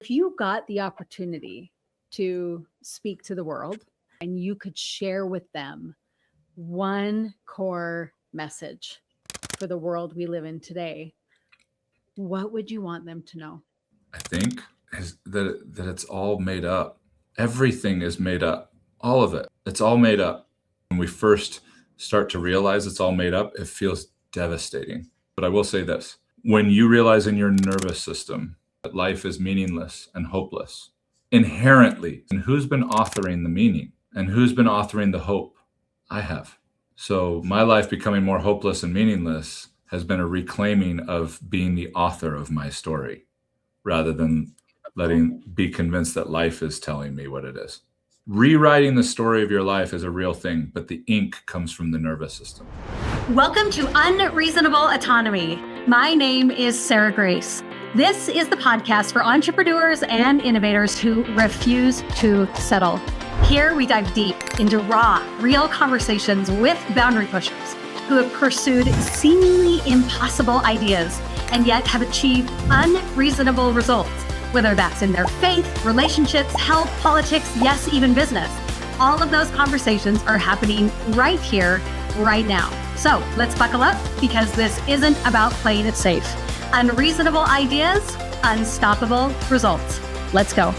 If you got the opportunity to speak to the world and you could share with them one core message for the world we live in today, what would you want them to know? I think is that it's all made up. Everything is made up. All of it. It's all made up. When we first start to realize it's all made up, it feels devastating. But I will say this. When you realize in your nervous system that life is meaningless and hopeless, inherently, and who's been authoring the meaning and who's been authoring the hope? I have. So my life becoming more hopeless and meaningless has been a reclaiming of being the author of my story rather than be convinced that life is telling me what it is. Rewriting the story of your life is a real thing, but the ink comes from the nervous system. Welcome to Unreasonable Autonomy. My name is Sarah Grace. This is the podcast for entrepreneurs and innovators who refuse to settle. Here we dive deep into raw, real conversations with boundary pushers who have pursued seemingly impossible ideas and yet have achieved unreasonable results, whether that's in their faith, relationships, health, politics, yes, even business. All of those conversations are happening right here, right now. So let's buckle up because this isn't about playing it safe. Unreasonable ideas, unstoppable results. Let's go.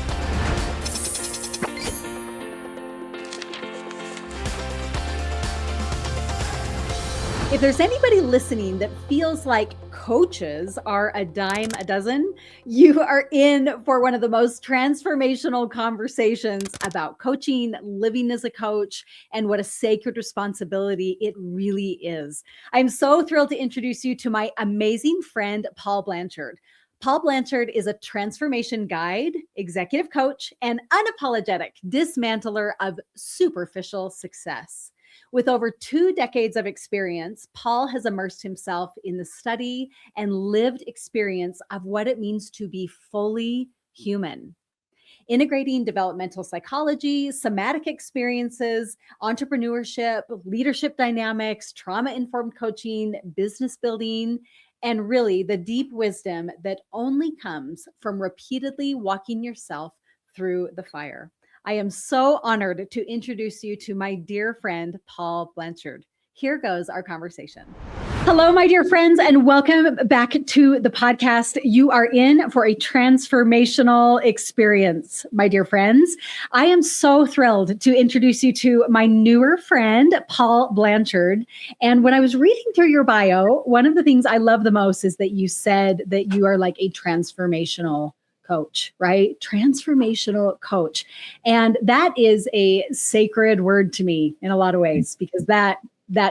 If there's anybody listening that feels like coaches are a dime a dozen, you are in for one of the most transformational conversations about coaching, living as a coach, and what a sacred responsibility it really is. I'm so thrilled to introduce you to my amazing friend, Paul Blanchard. Paul Blanchard is a transformation guide, executive coach, and unapologetic dismantler of superficial success. With over 2 decades of experience, Paul has immersed himself in the study and lived experience of what it means to be fully human. Integrating developmental psychology, somatic experiences, entrepreneurship, leadership dynamics, trauma-informed coaching, business building, and really the deep wisdom that only comes from repeatedly walking yourself through the fire. I am so honored to introduce you to my dear friend, Paul Blanchard. Here goes our conversation. Hello, my dear friends, and welcome back to the podcast. You are in for a transformational experience, my dear friends. I am so thrilled to introduce you to my newer friend, Paul Blanchard. And when I was reading through your bio, one of the things I love the most is that you said that you are like a transformational coach, right? Transformational coach. And that is a sacred word to me in a lot of ways, because that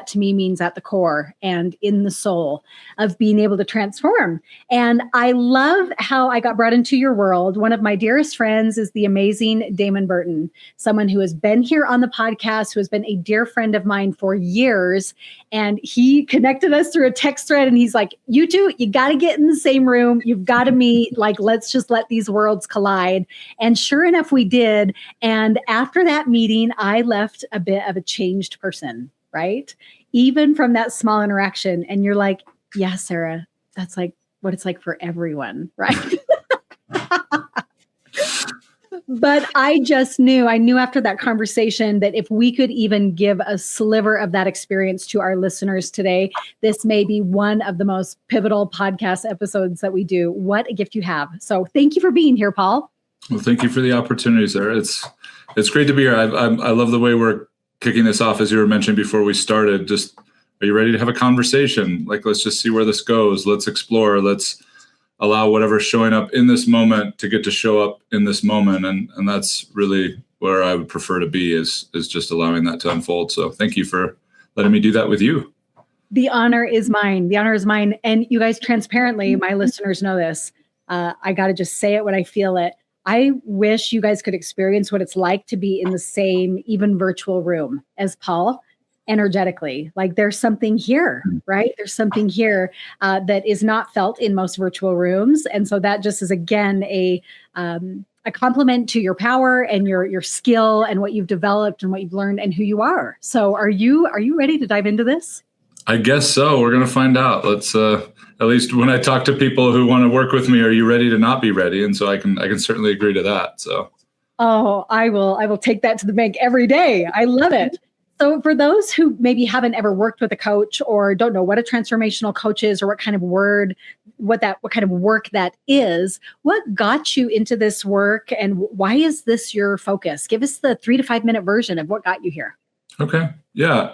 to me means at the core and in the soul of being able to transform. And I love how I got brought into your world. One of my dearest friends is the amazing Damon Burton, someone who has been here on the podcast, who has been a dear friend of mine for years. And he connected us through a text thread. And he's like, you two, you got to get in the same room. You've got to meet. Like, let's just let these worlds collide. And sure enough, we did. And after that meeting, I left a bit of a changed person. Right? Even from that small interaction. And you're like, yeah, Sarah, that's like what it's like for everyone. Right? But I knew after that conversation that if we could even give a sliver of that experience to our listeners today, this may be one of the most pivotal podcast episodes that we do. What a gift you have. So thank you for being here, Paul. Well, thank you for the opportunity, Sarah. It's great to be here. I love the way we're kicking this off, as you were mentioning before we started. Just, are you ready to have a conversation? Like, let's just see where this goes. Let's explore. Let's allow whatever's showing up in this moment to get to show up in this moment. And that's really where I would prefer to be, is just allowing that to unfold. So thank you for letting me do that with you. The honor is mine. The honor is mine. And you guys, transparently, my listeners know this. I got to just say it when I feel it. I wish you guys could experience what it's like to be in the same, even virtual room as Paul, energetically. Like, there's something here, right? There's something here that is not felt in most virtual rooms. And so that just is, again, a compliment to your power and your skill and what you've developed and what you've learned and who you are. So are you ready to dive into this? I guess so. We're going to find out. Let's, at least when I talk to people who want to work with me, are you ready to not be ready? And so I can certainly agree to that. So. Oh, I will take that to the bank every day. I love it. So for those who maybe haven't ever worked with a coach or don't know what a transformational coach is or what kind of work that is, what got you into this work and why is this your focus? Give us the 3 to 5 minute version of what got you here. Okay. Yeah.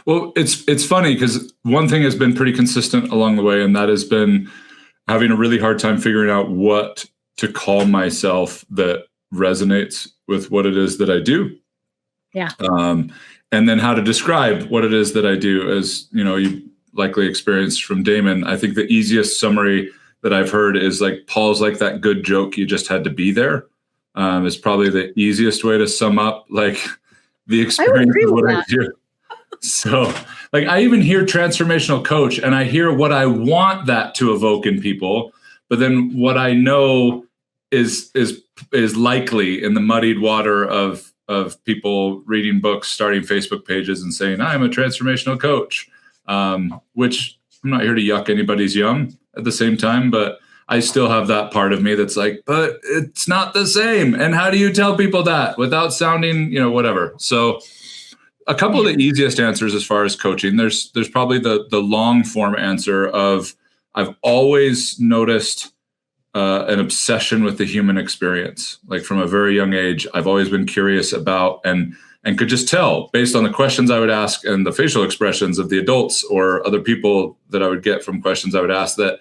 Well, it's funny because one thing has been pretty consistent along the way, and that has been having a really hard time figuring out what to call myself that resonates with what it is that I do. Yeah. And then how to describe what it is that I do. As you likely experienced from Damon, I think the easiest summary that I've heard is like Paul's like that good joke, you just had to be there. Is probably the easiest way to sum up like the experience of what I do. So like I even hear transformational coach and I hear what I want that to evoke in people, but then what I know is likely in the muddied water of people reading books, starting Facebook pages and saying, I'm a transformational coach, which I'm not here to yuck anybody's yum at the same time, but I still have that part of me that's like, but it's not the same. And how do you tell people that without sounding, whatever? So a couple of the easiest answers as far as coaching, there's probably the long form answer of I've always noticed an obsession with the human experience. Like from a very young age, I've always been curious about and could just tell based on the questions I would ask and the facial expressions of the adults or other people that I would get from questions I would ask that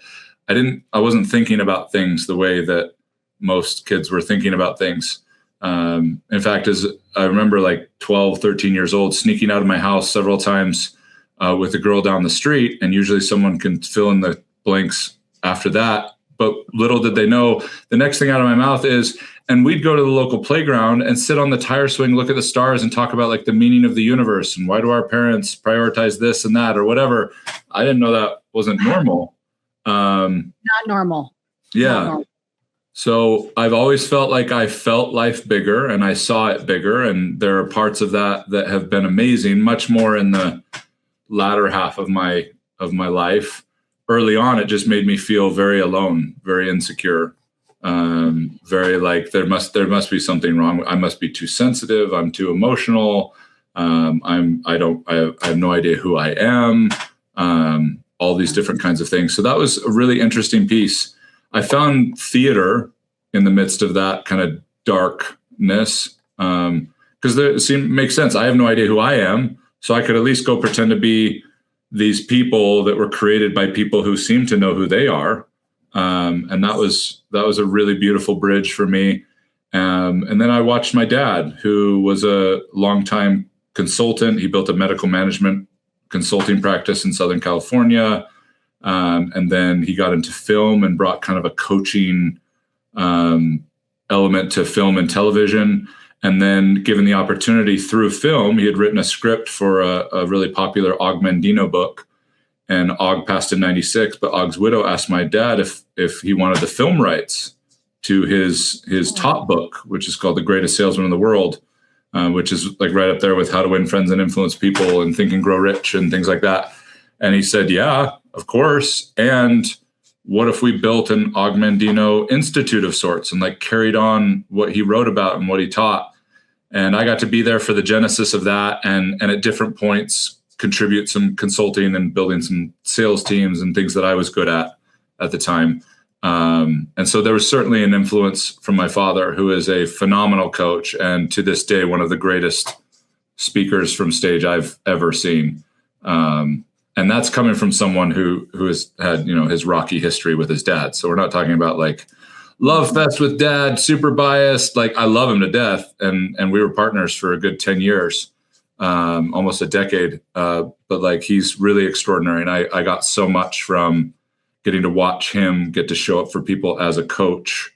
I wasn't thinking about things the way that most kids were thinking about things. In fact, as I remember like 12, 13 years old, sneaking out of my house several times with a girl down the street, and usually someone can fill in the blanks after that. But little did they know, the next thing out of my mouth is, and we'd go to the local playground and sit on the tire swing, look at the stars and talk about like the meaning of the universe and why do our parents prioritize this and that or whatever. I didn't know that wasn't normal. Not normal. Yeah. Not normal. So I've always felt like I felt life bigger and I saw it bigger. And there are parts of that have been amazing, much more in the latter half of my life. Early on, it just made me feel very alone, very insecure, very like there must be something wrong. I must be too sensitive. I'm too emotional. I have no idea who I am. All these different kinds of things. So that was a really interesting piece. I found theater in the midst of that kind of darkness because it makes sense. I have no idea who I am, so I could at least go pretend to be these people that were created by people who seem to know who they are. And that was a really beautiful bridge for me. And then I watched my dad, who was a longtime consultant. He built a medical management consulting practice in Southern California. And then he got into film and brought kind of a coaching element to film and television. And then given the opportunity through film, he had written a script for a really popular Og Mandino book. And Og passed in 96, but Og's widow asked my dad if he wanted the film rights to his top book, which is called The Greatest Salesman in the World, which is like right up there with How to Win Friends and Influence People and Think and Grow Rich and things like that. And he said, yeah, of course. And what if we built an Og Mandino Institute of sorts and like carried on what he wrote about and what he taught? And I got to be there for the genesis of that and at different points contribute some consulting and building some sales teams and things that I was good at the time. And so there was certainly an influence from my father, who is a phenomenal coach and to this day, one of the greatest speakers from stage I've ever seen. And that's coming from someone who has had, his rocky history with his dad. So we're not talking about like love fest with dad, super biased. Like I love him to death. And we were partners for a good 10 years, almost a decade. But like, he's really extraordinary. And I got so much from getting to watch him get to show up for people as a coach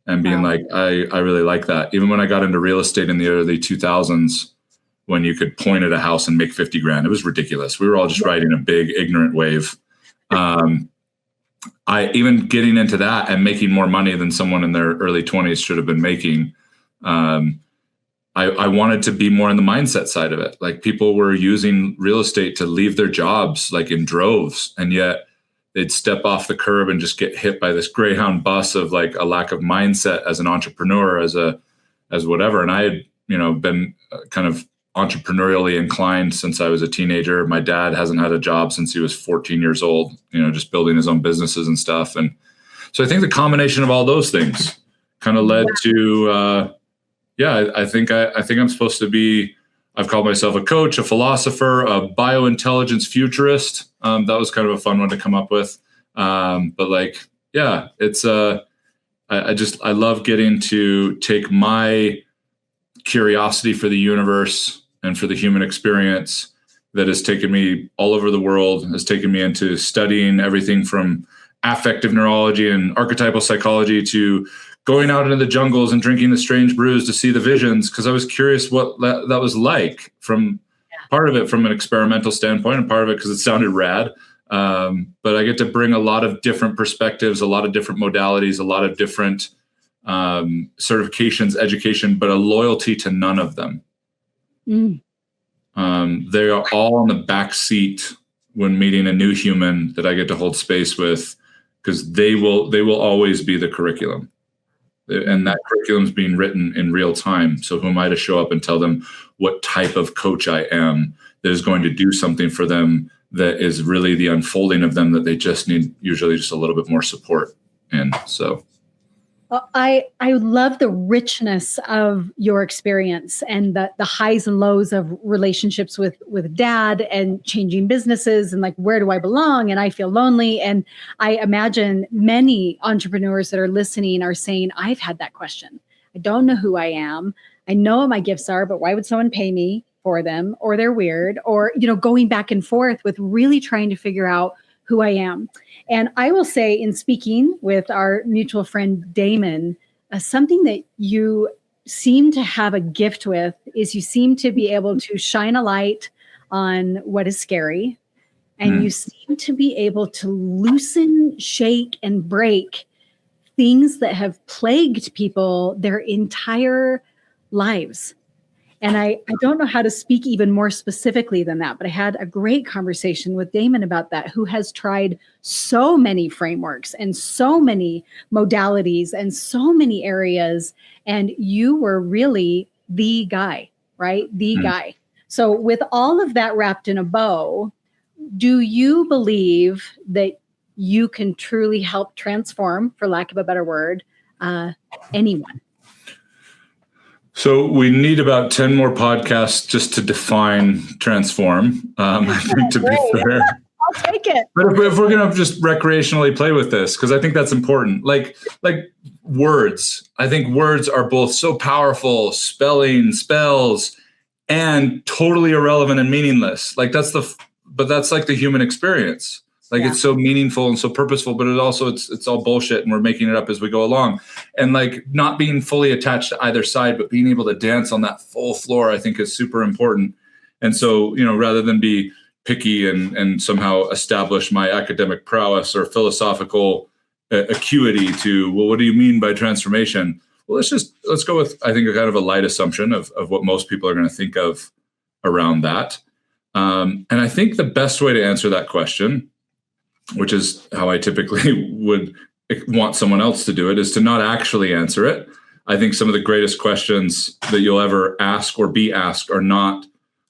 and being like, I really like that. Even when I got into real estate in the early 2000s, when you could point at a house and make 50 grand. It was ridiculous. We were all just riding a big ignorant wave. I even getting into that and making more money than someone in their early 20s should have been making. I wanted to be more in the mindset side of it. Like people were using real estate to leave their jobs like in droves, and yet they'd step off the curb and just get hit by this Greyhound bus of like a lack of mindset as an entrepreneur, as whatever. And I had, been kind of entrepreneurially inclined since I was a teenager. My dad hasn't had a job since he was 14 years old, just building his own businesses and stuff. And so I think the combination of all those things kind of led to, I think I'm supposed to be, I've called myself a coach, a philosopher, a biointelligence futurist. That was kind of a fun one to come up with. It's, I love getting to take my curiosity for the universe and for the human experience that has taken me all over the world, has taken me into studying everything from affective neurology and archetypal psychology to going out into the jungles and drinking the strange brews to see the visions, because I was curious what that was like, from part of it from an experimental standpoint and part of it because it sounded rad. But I get to bring a lot of different perspectives, a lot of different modalities, a lot of different certifications, education, but a loyalty to none of them. They are all on the back seat when meeting a new human that I get to hold space with, because they will always be the curriculum. And that curriculum is being written in real time. So who am I to show up and tell them what type of coach I am that is going to do something for them that is really the unfolding of them that they just need, usually just a little bit more support in. So I love the richness of your experience and the highs and lows of relationships with dad and changing businesses and like, where do I belong? And I feel lonely. And I imagine many entrepreneurs that are listening are saying, I've had that question. I don't know who I am. I know what my gifts are, but why would someone pay me for them? Or they're weird, or, going back and forth with really trying to figure out who I am. And I will say, in speaking with our mutual friend, Damon, something that you seem to have a gift with is you seem to be able to shine a light on what is scary. And you seem to be able to loosen, shake, and break things that have plagued people their entire lives. And I don't know how to speak even more specifically than that, but I had a great conversation with Damon about that, who has tried so many frameworks and so many modalities and so many areas. And you were really the guy, right? The guy. So with all of that wrapped in a bow, do you believe that you can truly help transform, for lack of a better word, anyone? So we need about 10 more podcasts just to define transform. I think, to be fair. I'll take it. But if we're going to just recreationally play with this, because I think that's important. Like words. I think words are both so powerful, spells, and totally irrelevant and meaningless. Like that's like the human experience. Like it's so meaningful and so purposeful, but it's all bullshit and we're making it up as we go along. And like not being fully attached to either side, but being able to dance on that full floor, I think is super important. And so, rather than be picky and somehow establish my academic prowess or philosophical acuity to, well, what do you mean by transformation? Well, let's go with, I think, a kind of a light assumption of what most people are going to think of around that. And I think the best way to answer that question, which is how I typically would want someone else to do it, is to not actually answer it. I think some of the greatest questions that you'll ever ask or be asked are not,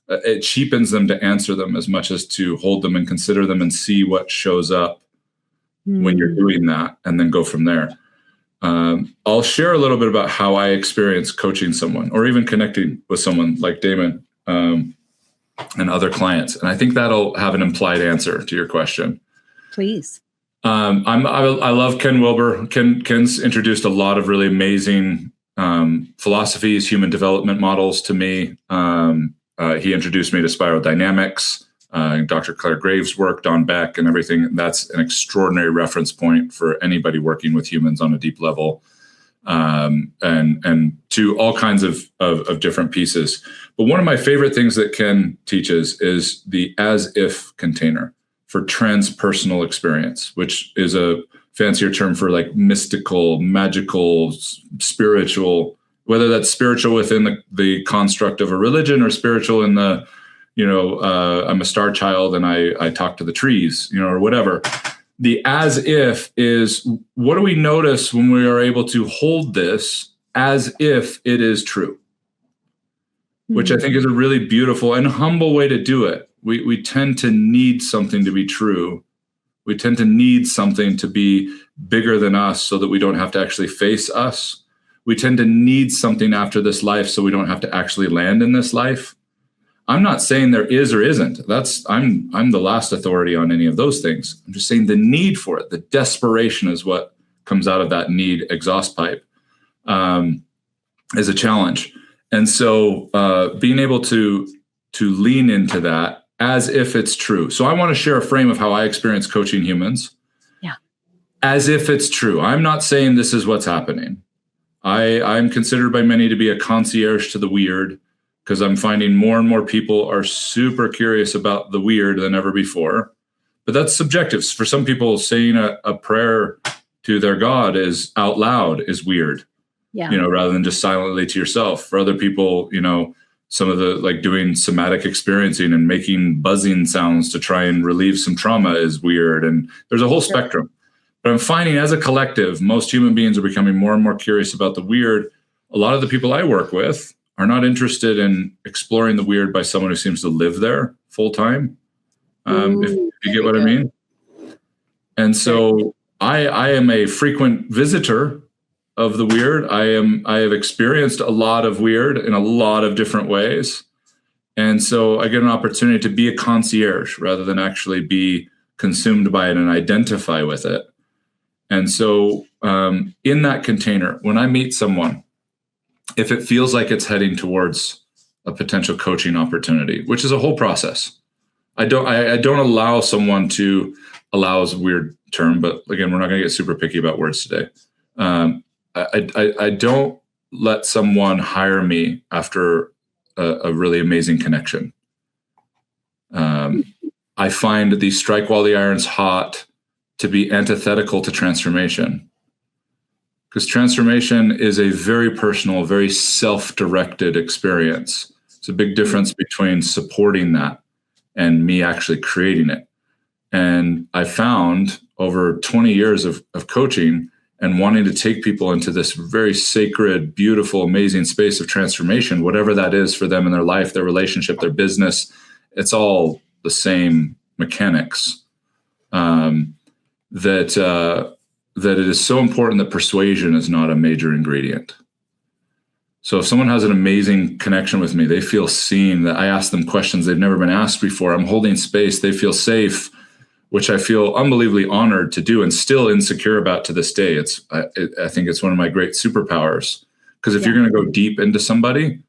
it cheapens them to answer them as much as to hold them and consider them and see what shows up when you're doing that, and then go from there. I'll share a little bit about how I experience coaching someone or even connecting with someone like Damon and other clients. And I think that'll have an implied answer to your question. Please. I love Ken Wilber. Ken's introduced a lot of really amazing philosophies, human development models to me. He introduced me to spirodynamics, Dr. Claire Graves' work, Don Beck, and everything. That's an extraordinary reference point for anybody working with humans on a deep level, and to all kinds of different pieces. But one of my favorite things that Ken teaches is the as-if container for transpersonal experience, which is a fancier term for like mystical, magical, spiritual whether that's spiritual within the construct of a religion or spiritual in the, I'm a star child and I talk to the trees, or whatever. The as if is, what do we notice when we are able to hold this as if it is true? Which I think is a really beautiful and humble way to do it. We tend to need something to be true. We tend to need something to be bigger than us so that we don't have to actually face us. We tend to need something after this life so we don't have to actually land in this life. I'm not saying there is or isn't. I'm the last authority on any of those things. I'm just saying the need for it, the desperation is what comes out of that need exhaust pipe, is a challenge. And so being able to lean into that as if it's true. So I want to share a frame of how I experience coaching humans. Yeah. As if it's true. I'm not saying this is what's happening. I'm considered by many to be a concierge to the weird, because I'm finding more and more people are super curious about the weird than ever before. But that's subjective. For some people, saying a prayer to their God is out loud is weird. Yeah. Rather than just silently to yourself. For other people, some of the doing somatic experiencing and making buzzing sounds to try and relieve some trauma is weird. And there's a whole spectrum. But I'm finding as a collective, most human beings are becoming more and more curious about the weird. A lot of the people I work with are not interested in exploring the weird by someone who seems to live there full time. If you get what I mean. And so I am a frequent visitor of the weird. I have experienced a lot of weird in a lot of different ways. And so I get an opportunity to be a concierge rather than actually be consumed by it and identify with it. And so in that container, when I meet someone, if it feels like it's heading towards a potential coaching opportunity, which is a whole process, I don't allow someone to, allow is a weird term, but again, we're not going to get super picky about words today. I don't let someone hire me after a really amazing connection. I find the strike while the iron's hot to be antithetical to transformation, because transformation is a very personal, very self-directed experience. It's a big difference between supporting that and me actually creating it. And I found over 20 years of coaching and wanting to take people into this very sacred, beautiful, amazing space of transformation, whatever that is for them in their life, their relationship, their business, it's all the same mechanics. That it is so important that persuasion is not a major ingredient. So if someone has an amazing connection with me, they feel seen, that I ask them questions they've never been asked before, I'm holding space, they feel safe, which I feel unbelievably honored to do and still insecure about to this day. I think it's one of my great superpowers, because if you're going to go deep into somebody,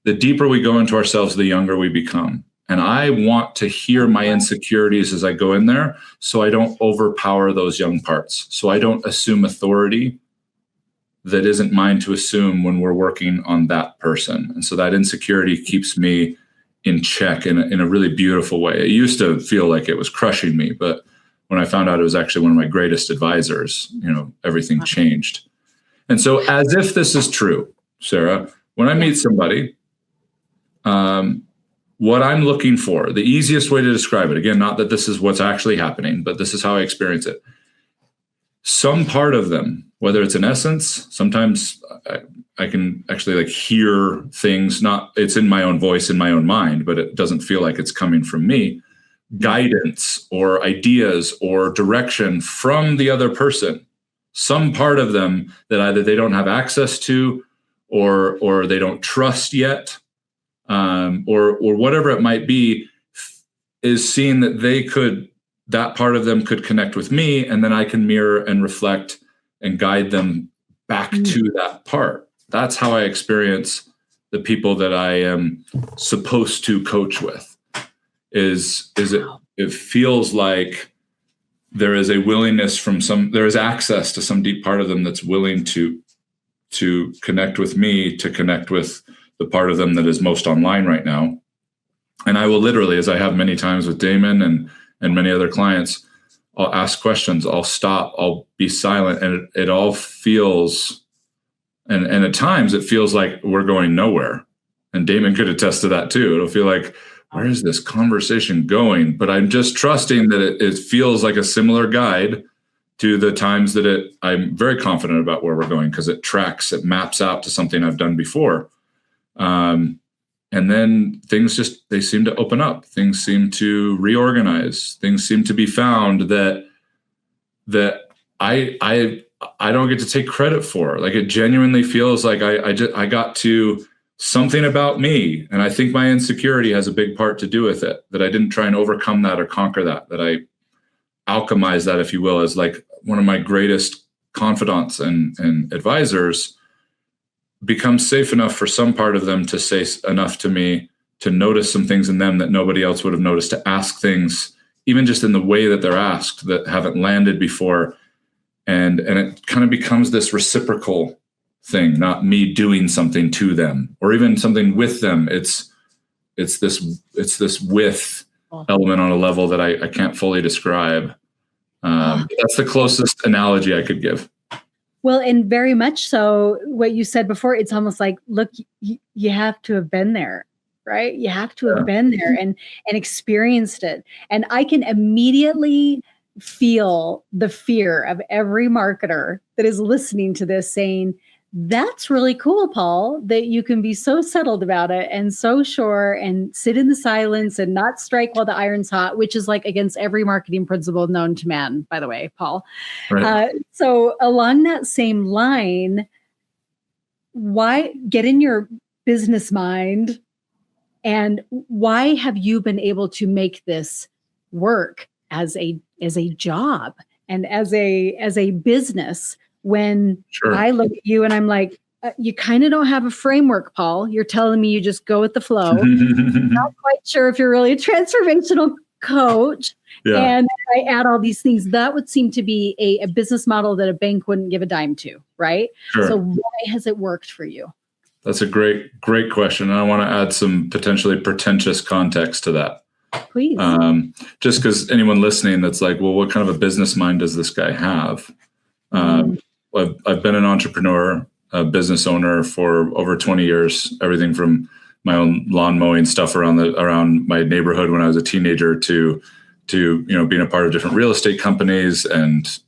the deeper we go into ourselves, the younger we become. And I want to hear my insecurities as I go in there, so I don't overpower those young parts. So I don't assume authority that isn't mine to assume when we're working on that person. And so that insecurity keeps me in check in a really beautiful way. It used to feel like it was crushing me, but when I found out it was actually one of my greatest advisors, everything changed. And so as if this is true, Sarah, when I meet somebody, what I'm looking for, the easiest way to describe it, again, not that this is what's actually happening, but this is how I experience it. Some part of them, whether it's an essence, sometimes I can actually hear things, it's in my own voice, in my own mind, but it doesn't feel like it's coming from me. Guidance or ideas or direction from the other person. Some part of them that either they don't have access to or they don't trust yet. Or whatever it might be, is seeing that that part of them could connect with me, and then I can mirror and reflect and guide them back to that part. That's how I experience the people that I am supposed to coach with. It feels like there is a willingness there is access to some deep part of them that's willing to connect with me, to connect with the part of them that is most online right now. And I will literally, as I have many times with Damon and many other clients, I'll ask questions, I'll stop, I'll be silent. And it all feels And at times it feels like we're going nowhere. And Damon could attest to that too. It'll feel like, where is this conversation going? But I'm just trusting that it feels like a similar guide to the times that I'm very confident about where we're going, because it maps out to something I've done before. And then things they seem to open up. Things seem to reorganize. Things seem to be found that I don't get to take credit for. Like, it genuinely feels like I got to something about me. And I think my insecurity has a big part to do with it, that I didn't try and overcome that or conquer that I alchemize that, if you will, as like one of my greatest confidants and advisors, becomes safe enough for some part of them to say enough to me to notice some things in them that nobody else would have noticed, to ask things, even just in the way that they're asked, that haven't landed before. And it kind of becomes this reciprocal thing, not me doing something to them or even something with them. It's this with element on a level that I can't fully describe. That's the closest analogy I could give. Well, and very much so what you said before, it's almost like, look, you have to have been there, right? You have to have been there and experienced it. And I can immediately feel the fear of every marketer that is listening to this saying, that's really cool, Paul, that you can be so settled about it and so sure and sit in the silence and not strike while the iron's hot, which is like against every marketing principle known to man, by the way, Paul. Right. So along that same line, why get in your business mind, and why have you been able to make this work as a job and as a business? When I look at you and I'm like, you kind of don't have a framework, Paul. You're telling me you just go with the flow. Not quite sure if you're really a transformational coach. Yeah. And I add all these things. That would seem to be a business model that a bank wouldn't give a dime to, right? Sure. So why has it worked for you? That's a great question. And I want to add some potentially pretentious context to that. Please. Just because anyone listening that's like, well, what kind of a business mind does this guy have? I've been an entrepreneur, a business owner for over 20 years, everything from my own lawn mowing stuff around my neighborhood when I was a teenager to being a part of different real estate companies and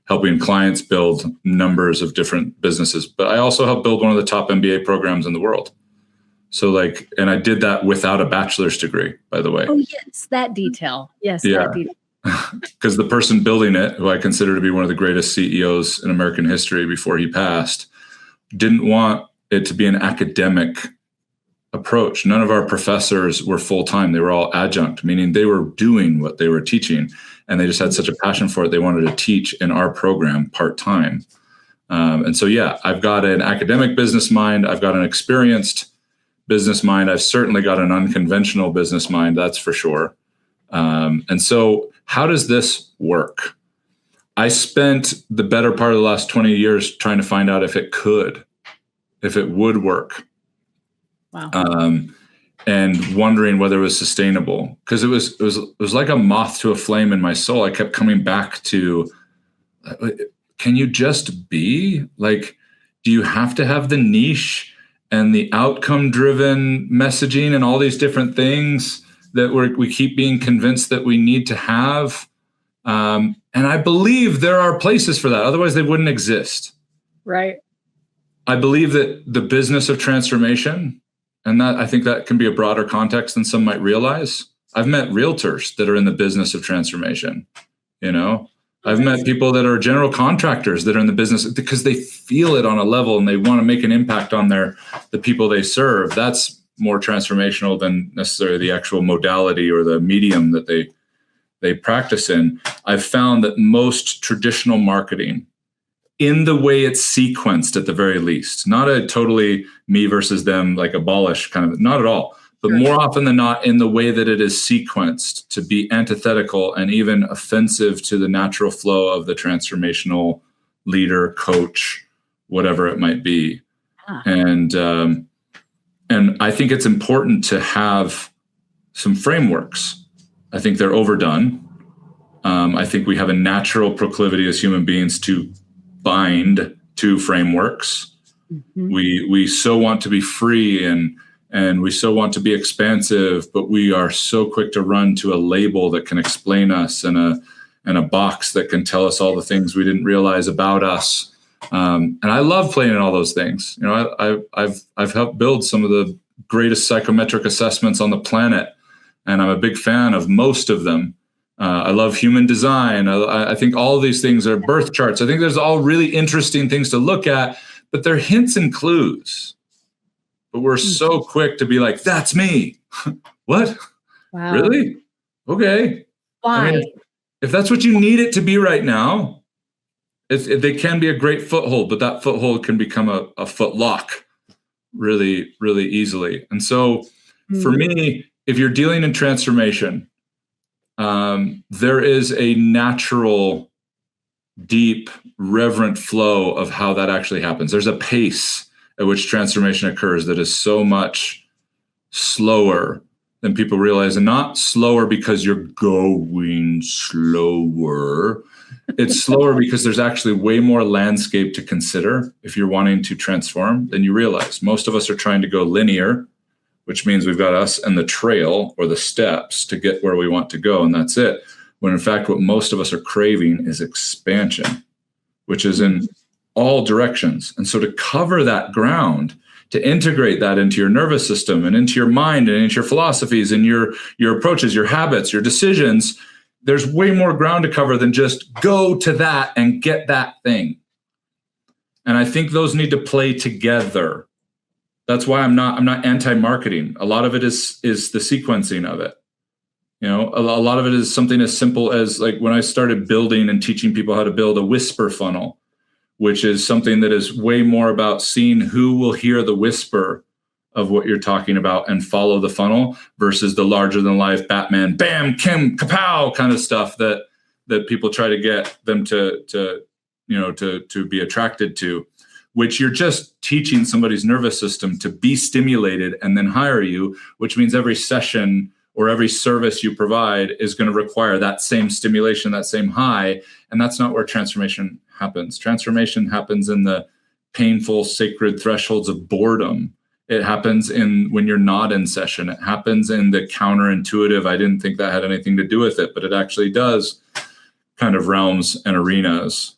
helping clients build numbers of different businesses. But I also helped build one of the top MBA programs in the world. So and I did that without a bachelor's degree, by the way. Oh, yes, that detail. Yes, yeah. That detail. Because the person building it, who I consider to be one of the greatest CEOs in American history before he passed, didn't want it to be an academic approach. None of our professors were full-time. They were all adjunct, meaning they were doing what they were teaching. And they just had such a passion for it. They wanted to teach in our program part-time. And so, yeah, I've got an academic business mind. I've got an experienced business mind. I've certainly got an unconventional business mind, that's for sure. And so how does this work? I spent the better part of the last 20 years trying to find out if it would work. Wow. And wondering whether it was sustainable, because it was like a moth to a flame in my soul. I kept coming back to, can you just be like, do you have to have the niche and the outcome driven messaging and all these different things that we keep being convinced that we need to have? And I believe there are places for that. Otherwise, they wouldn't exist. Right. I believe that the business of transformation, and that I think that can be a broader context than some might realize. I've met realtors that are in the business of transformation. I've met people that are general contractors that are in the business because they feel it on a level and they want to make an impact on the people they serve. That's more transformational than necessarily the actual modality or the medium that they practice in. I've found that most traditional marketing, in the way it's sequenced at the very least, not a totally me versus them, like abolish kind of, not at all, but more often than not in the way that it is sequenced to be antithetical and even offensive to the natural flow of the transformational leader, coach, whatever it might be. And I think it's important to have some frameworks. I think they're overdone. I think we have a natural proclivity as human beings to bind to frameworks. Mm-hmm. We so want to be free and we so want to be expansive, but we are so quick to run to a label that can explain us and a box that can tell us all the things we didn't realize about us. And I love playing in all those things. You know, I've helped build some of the greatest psychometric assessments on the planet, and I'm a big fan of most of them. I love human design. I think all of these things are birth charts. I think there's all really interesting things to look at, but they're hints and clues. But we're so quick to be like, that's me. What? Wow. Really? Okay. Why? I mean, if that's what you need it to be right now, they can be a great foothold, but that foothold can become a footlock really, really easily. And so for me, if you're dealing in transformation, there is a natural, deep, reverent flow of how that actually happens. There's a pace at which transformation occurs that is so much slower than people realize, and not slower because you're going slower. It's slower because there's actually way more landscape to consider if you're wanting to transform than you realize. Most of us are trying to go linear, which means we've got us and the trail or the steps to get where we want to go, and that's it. When in fact, what most of us are craving is expansion, which is in all directions. And so to cover that ground, to integrate that into your nervous system and into your mind and into your philosophies and your approaches, your habits, your decisions, there's way more ground to cover than just go to that and get that thing. And I think those need to play together. That's why I'm not anti-marketing. A lot of it is the sequencing of it. You know, a lot of it is something as simple as, like, when I started building and teaching people how to build a whisper funnel, which is something that is way more about seeing who will hear the whisper of what you're talking about and follow the funnel versus the larger than life Batman, bam, Kim, kapow kind of stuff that people try to get them to be attracted to, which you're just teaching somebody's nervous system to be stimulated and then hire you, which means every session or every service you provide is going to require that same stimulation, that same high. And that's not where transformation happens. Transformation happens in the painful, sacred thresholds of boredom. It happens when you're not in session. It happens in the counterintuitive, I didn't think that had anything to do with it, but it actually does, kind of realms and arenas.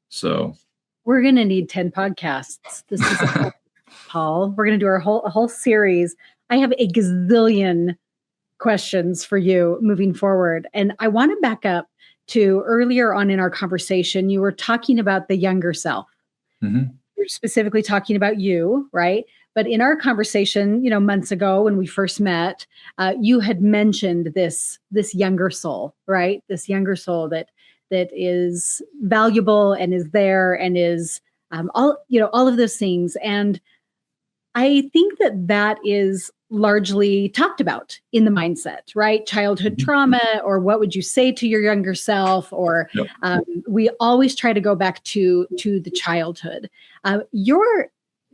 So we're going to need 10 podcasts. This is Paul. We're going to do a whole series. I have a gazillion questions for you moving forward. And I want to back up to earlier on in our conversation. You were talking about the younger self. Mm-hmm. You're specifically talking about you, right? But in our conversation, months ago when we first met, you had mentioned this younger soul, right? This younger soul that is valuable and is there and is all of those things. And I think that is largely talked about in the mindset, right? Childhood trauma, or what would you say to your younger self? Or Yep. We always try to go back to the childhood.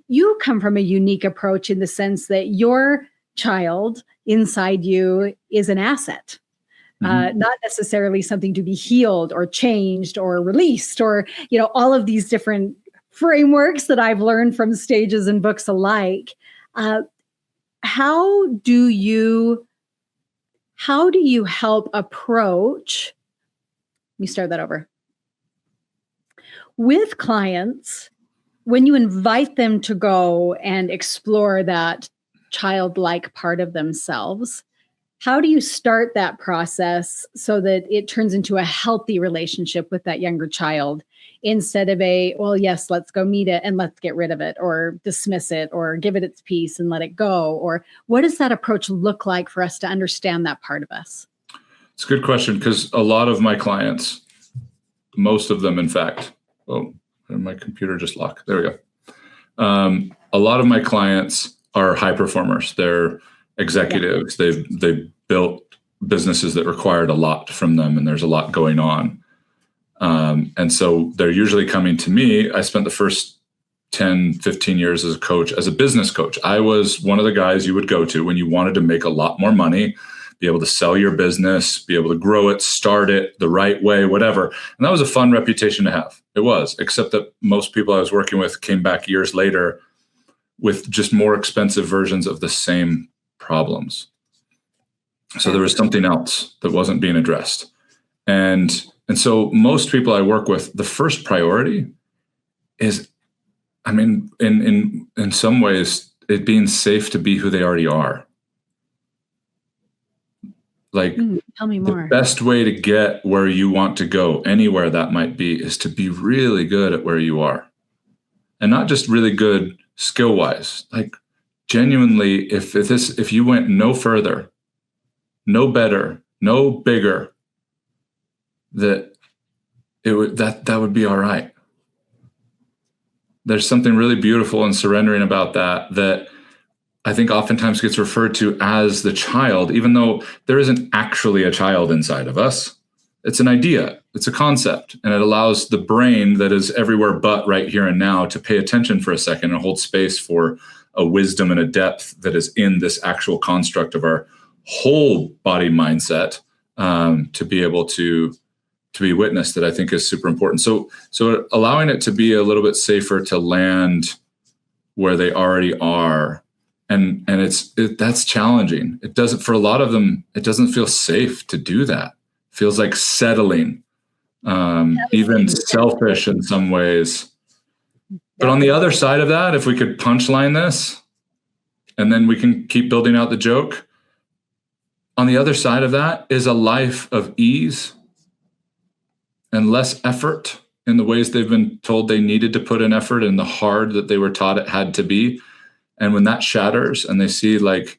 You come from a unique approach in the sense that your child inside you is an asset. Not necessarily something to be healed or changed or released, or, all of these different frameworks that I've learned from stages and books alike. How do you help approach, let me start that over, with clients when you invite them to go and explore that childlike part of themselves? How do you start that process so that it turns into a healthy relationship with that younger child, instead of yes, let's go meet it and let's get rid of it, or dismiss it, or give it its peace and let it go? Or what does that approach look like for us to understand that part of us? It's a good question, because a lot of my clients, most of them, in fact, my computer just locked. There we go. A lot of my clients are high performers. They're executives. Yeah. They've built businesses that required a lot from them, and there's a lot going on. And so they're usually coming to me. I spent the first 10, 15 years as a coach, as a business coach. I was one of the guys you would go to when you wanted to make a lot more money, be able to sell your business, be able to grow it, start it the right way, whatever. And that was a fun reputation to have. It was, except that most people I was working with came back years later with just more expensive versions of the same problems. So there was something else that wasn't being addressed. And so most people I work with, the first priority is, I mean, in some ways, it being safe to be who they already are. Like, tell me more. The best way to get where you want to go, anywhere that might be, is to be really good at where you are. And not just really good skill-wise. Like, genuinely, if you went no further, no better, no bigger, that would be all right. There's something really beautiful and surrendering about that I think oftentimes gets referred to as the child, even though there isn't actually a child inside of us. It's an idea, it's a concept, and it allows the brain that is everywhere but right here and now to pay attention for a second and hold space for a wisdom and a depth that is in this actual construct of our whole body mindset, to be able to be witnessed, that I think is super important. So allowing it to be a little bit safer to land where they already are. And that's challenging. It doesn't, for a lot of them, it doesn't feel safe to do that. It feels like settling, even selfish in some ways. But on the other side of that, if we could punchline this, and then we can keep building out the joke, on the other side of that is a life of ease and less effort in the ways they've been told they needed to put in effort, and the hard that they were taught it had to be. And when that shatters and they see like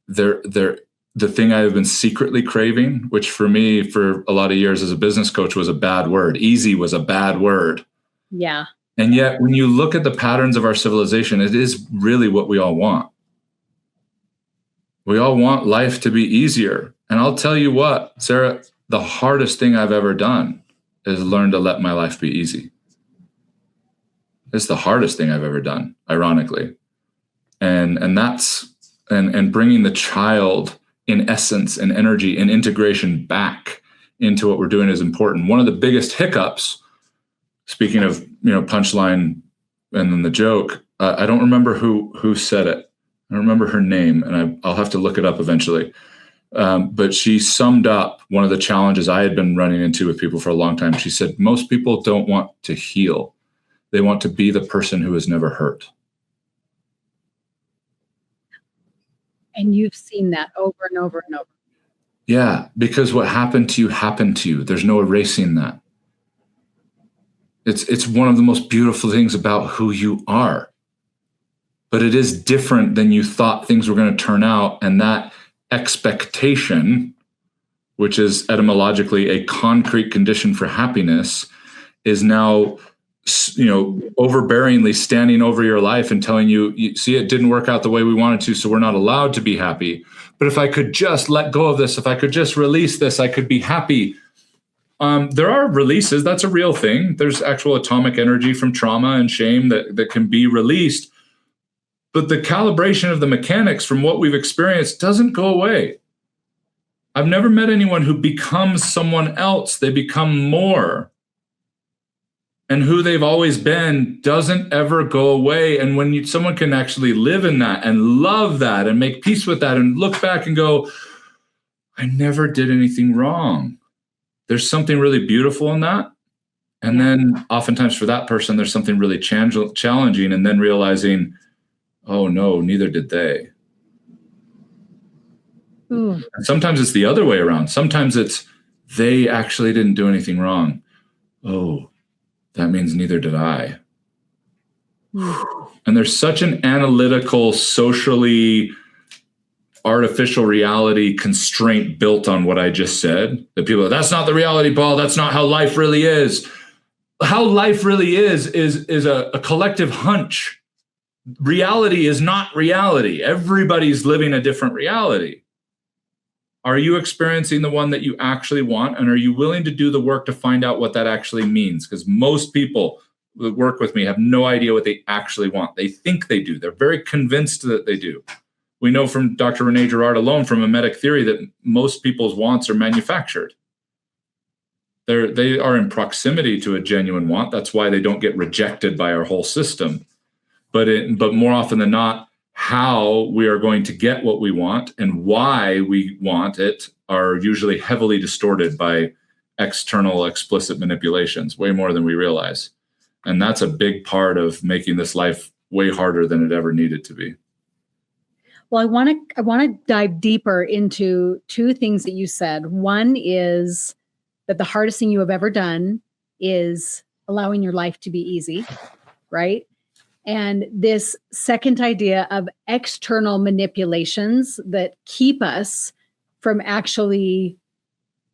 the thing I have been secretly craving, which for me, for a lot of years as a business coach, was a bad word. Easy was a bad word. Yeah. And yet when you look at the patterns of our civilization, it is really what we all want. We all want life to be easier. And I'll tell you what, Sarah, the hardest thing I've ever done is learn to let my life be easy. It's the hardest thing I've ever done, ironically. And that's bringing the child in essence and energy and integration back into what we're doing is important. One of the biggest hiccups, speaking of, punchline and then the joke, I don't remember who said it. I don't remember her name, and I'll have to look it up eventually. But she summed up one of the challenges I had been running into with people for a long time. She said, most people don't want to heal. They want to be the person who is never hurt. And you've seen that over and over and over. Yeah, because what happened to you. There's no erasing that. It's one of the most beautiful things about who you are. But it is different than you thought things were going to turn out. And that expectation, which is etymologically a concrete condition for happiness, is now, overbearingly standing over your life and telling you, see, it didn't work out the way we wanted to, so we're not allowed to be happy. But if I could just let go of this, if I could just release this, I could be happy. There are releases. That's a real thing. There's actual atomic energy from trauma and shame that can be released. But the calibration of the mechanics from what we've experienced doesn't go away. I've never met anyone who becomes someone else. They become more. And who they've always been doesn't ever go away. And when someone can actually live in that and love that and make peace with that and look back and go, I never did anything wrong. There's something really beautiful in that. And then oftentimes for that person, there's something really challenging, and then realizing, oh no, neither did they. And sometimes it's the other way around. Sometimes it's they actually didn't do anything wrong. Oh, that means neither did I. And there's such an analytical, socially artificial reality constraint built on what I just said that people are, that's not the reality, Paul. That's not how life really is. How life really is a collective hunch. Reality is not reality. Everybody's living a different reality. Are you experiencing the one that you actually want? And are you willing to do the work to find out what that actually means? Because most people that work with me have no idea what they actually want. They think they do. They're very convinced that they do. We know from Dr. Rene Girard alone from emetic theory that most people's wants are manufactured. They are in proximity to a genuine want. That's why they don't get rejected by our whole system. But more often than not, how we are going to get what we want and why we want it are usually heavily distorted by external explicit manipulations, way more than we realize. And that's a big part of making this life way harder than it ever needed to be. Well, I want to dive deeper into two things that you said. One is that the hardest thing you have ever done is allowing your life to be easy, right? And this second idea of external manipulations that keep us from actually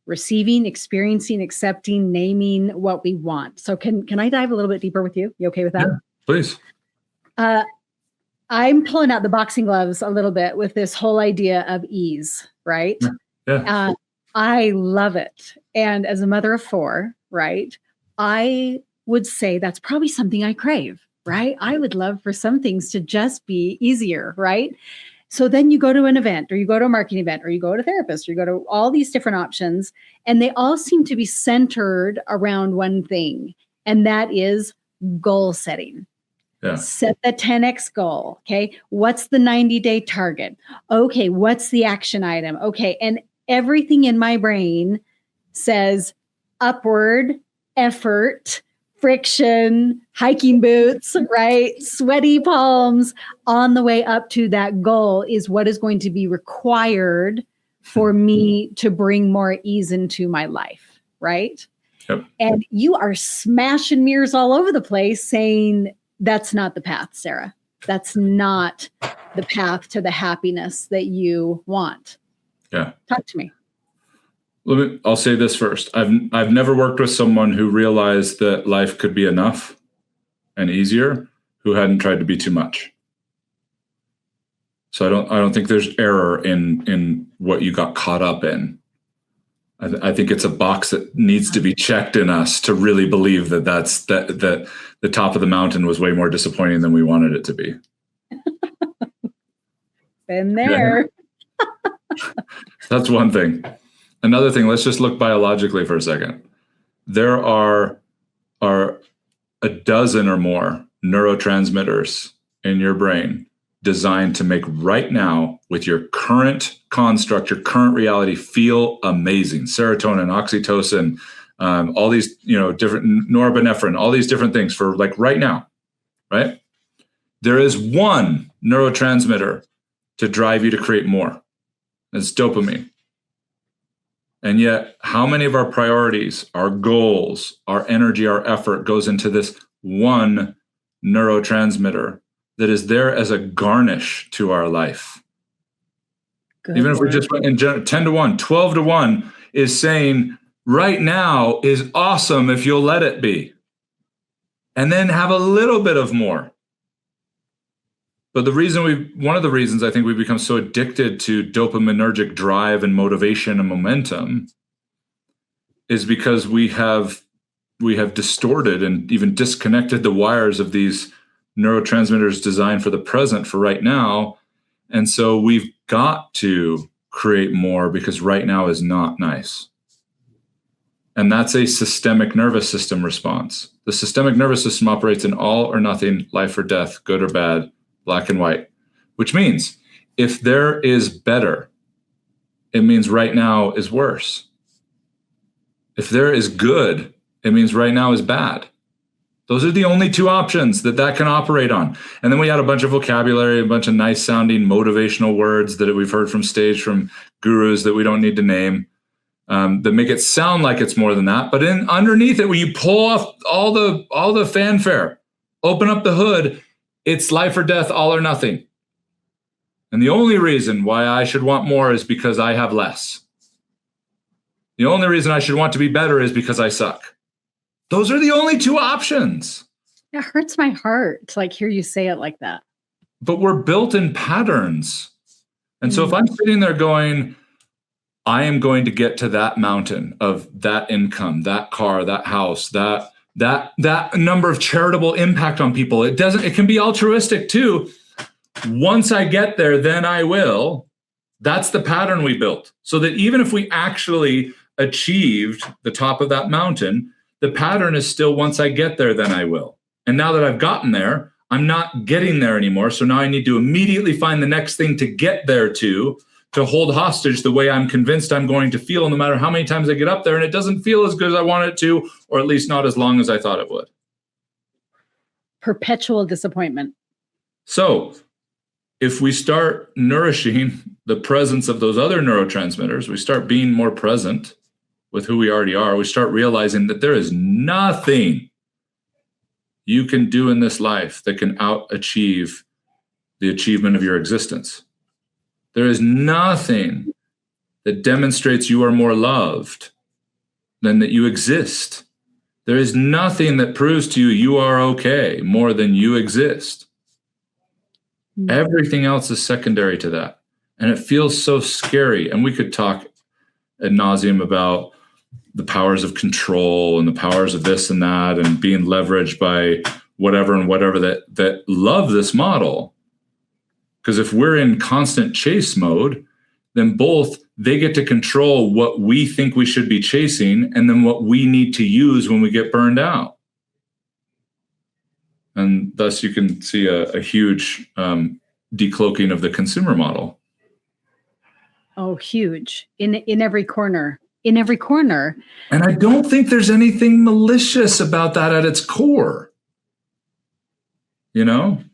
receiving, experiencing, accepting, naming what we want. So can I dive a little bit deeper with you? You okay with that? Yeah, please. I'm pulling out the boxing gloves a little bit with this whole idea of ease, right? Yeah. I love it. And as a mother of 4, right, I would say that's probably something I crave, right? I would love for some things to just be easier, right? So then you go to an event or you go to a marketing event or you go to a therapist or you go to all these different options, and they all seem to be centered around one thing, and that is goal setting. Yeah. Set the 10x goal. Okay. What's the 90-day target? Okay. What's the action item? Okay. And everything in my brain says upward, effort, friction, hiking boots, right? Sweaty palms on the way up to that goal is what is going to be required for me to bring more ease into my life, right? Yep. And you are smashing mirrors all over the place saying, that's not the path, Sarah. That's not the path to the happiness that you want. Yeah. Talk to me. I'll say this first. I've never worked with someone who realized that life could be enough and easier who hadn't tried to be too much. So I don't think there's error in what you got caught up in. I think it's a box that needs to be checked in us to really believe that that the top of the mountain was way more disappointing than we wanted it to be. Been there. That's one thing. Another thing, let's just look biologically for a second. There are a dozen or more neurotransmitters in your brain designed to make right now, with your current construct, your current reality, feel amazing. Serotonin, oxytocin, all these, different norepinephrine, all these different things for like right now, right? There is one neurotransmitter to drive you to create more. It's dopamine. And yet, how many of our priorities, our goals, our energy, our effort goes into this one neurotransmitter that is there as a garnish to our life? Good Even word. If we just went in 10 to 1, 12 to 1 is saying right now is awesome if you'll let it be. And then have a little bit of more. But one of the reasons I think we become so addicted to dopaminergic drive and motivation and momentum is because we have distorted and even disconnected the wires of these neurotransmitters designed for the present, for right now. And so we've got to create more because right now is not nice. And that's a systemic nervous system response. The systemic nervous system operates in all or nothing, life or death, good or bad, black and white, which means if there is better, it means right now is worse. If there is good, it means right now is bad. Those are the only two options that can operate on. And then we had a bunch of vocabulary, a bunch of nice sounding motivational words that we've heard from stage from gurus that we don't need to name, that make it sound like it's more than that. But underneath it, when you pull off all the fanfare, open up the hood, it's life or death, all or nothing. And the only reason why I should want more is because I have less. The only reason I should want to be better is because I suck. Those are the only two options. It hurts my heart to hear you say it like that. But we're built in patterns. And so if I'm sitting there going, I am going to get to that mountain of that income, that car, that house, that number of charitable impact on people. It can be altruistic too. once I get there, then I will. That's the pattern we built. So that even if we actually achieved the top of that mountain, the pattern is still once I get there, then I will. And now that I've gotten there, I'm not getting there anymore. So now I need to immediately find the next thing to get there to hold hostage the way I'm convinced I'm going to feel, no matter how many times I get up there and it doesn't feel as good as I want it to, or at least not as long as I thought it would. Perpetual disappointment. So if we start nourishing the presence of those other neurotransmitters, we start being more present with who we already are, we start realizing that there is nothing you can do in this life that can out-achieve the achievement of your existence. There is nothing that demonstrates you are more loved than that you exist. There is nothing that proves to you you are okay more than you exist. Everything else is secondary to that. And it feels so scary. And we could talk ad nauseum about the powers of control and the powers of this and that and being leveraged by whatever and whatever that love this model. Because if we're in constant chase mode, then both they get to control what we think we should be chasing and then what we need to use when we get burned out. And thus you can see a huge decloaking of the consumer model. Oh, huge. In every corner. In every corner. And I don't think there's anything malicious about that at its core. You know?